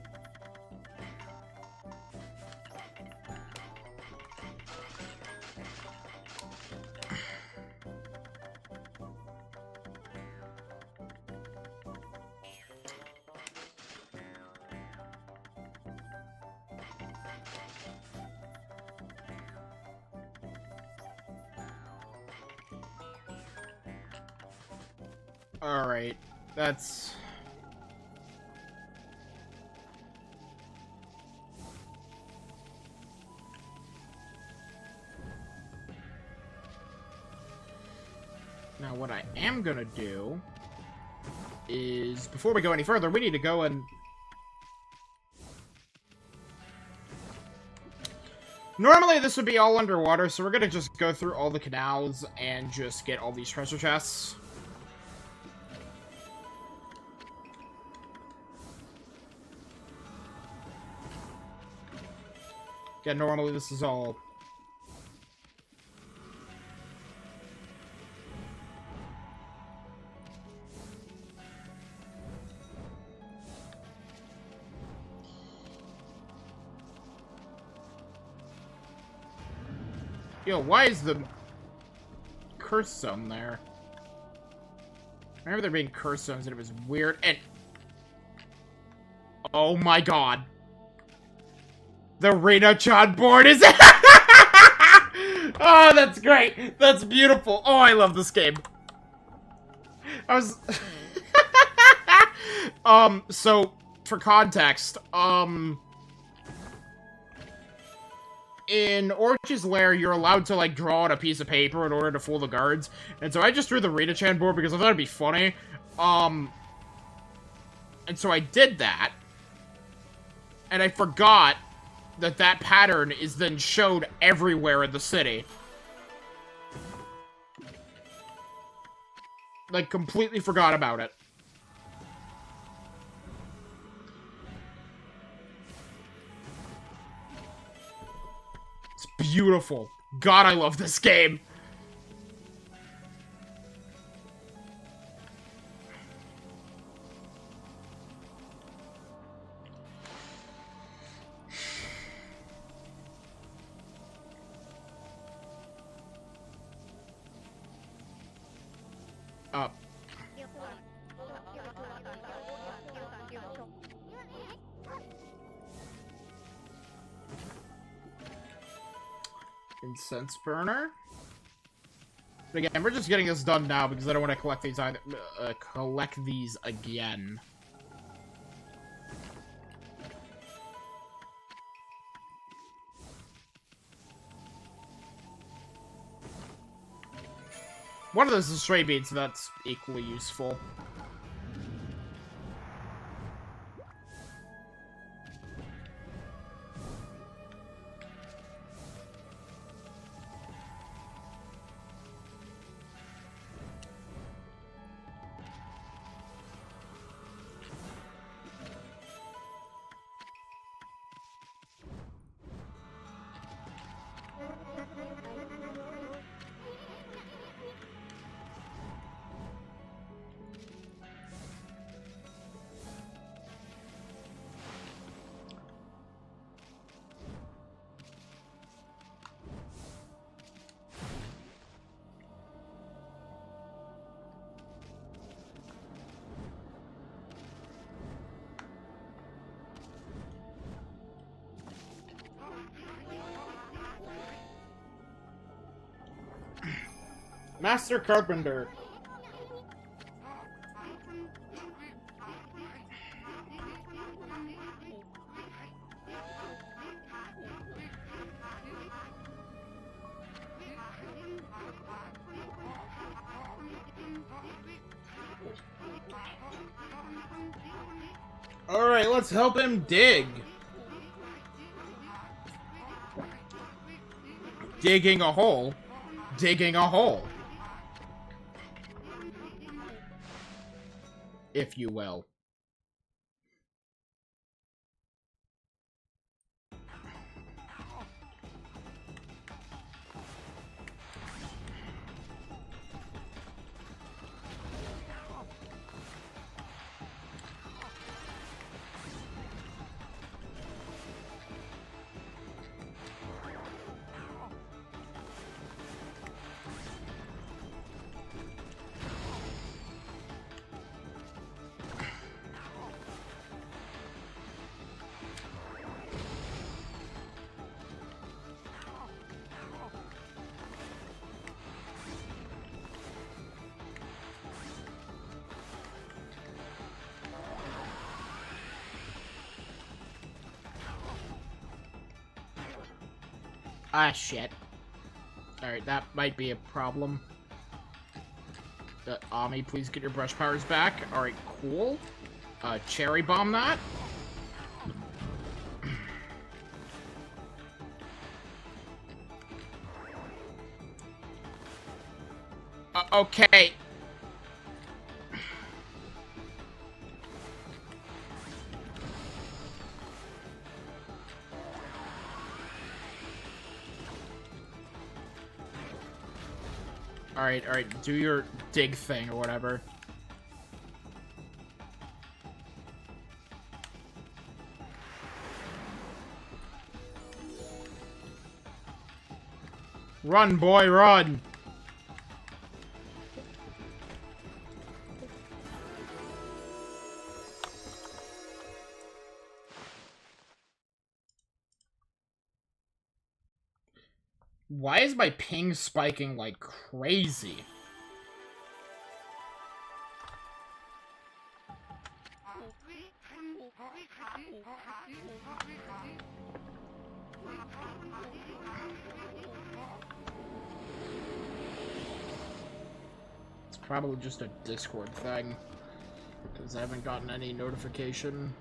Alright, that's... Now, what I am gonna do is, before we go any further, we need to go and... Normally, this would be all underwater, so we're gonna just go through all the canals and just get all these treasure chests. Yeah, normally this is all... Yo, why is the curse zone there? I remember there being curse zones and it was weird, and... Oh my god. The Rena-chan board is... Oh, that's great! That's beautiful! Oh, I love this game. I was... So, for context, in Orch's Lair, you're allowed to, like, draw on a piece of paper in order to fool the guards. And so I just drew the Rita-chan board because I thought it'd be funny. And so I did that. And I forgot that that pattern is then showed everywhere in the city. Like, completely forgot about it. It's beautiful. God, I love this game. Incense burner. But again, we're just getting this done now because I don't want to collect these either. Collect these again. One of those is stray beads, so that's equally useful. Master Carpenter. Alright, let's help him dig. Digging a hole. Digging a hole. If you will. Ah, shit. Alright, that might be a problem. Ami, please get your brush powers back. Alright, cool. Cherry bomb that. Okay. Alright, do your dig thing or whatever. Run, boy, run! Why is my ping spiking like crazy? It's probably just a Discord thing, because I haven't gotten any notification.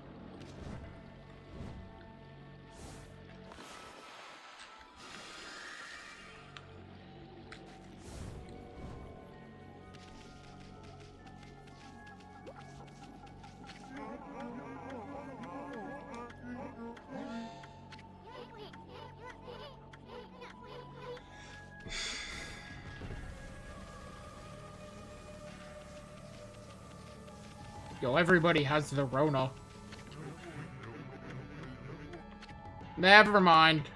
Yo, everybody has the Rona. Never mind.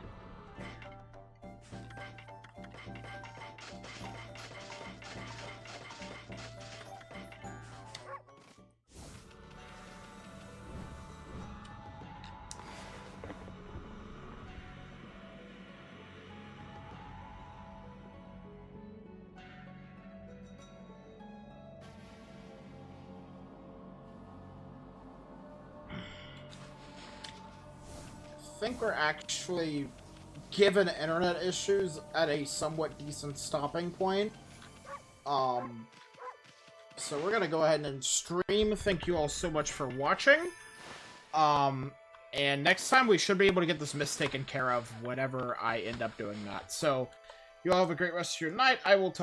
I think we're actually, given internet issues, at a somewhat decent stopping point. So we're gonna go ahead and stream. Thank you all so much for watching. And next time we should be able to get this miss taken care of whenever I end up doing that. So, you all have a great rest of your night. I will talk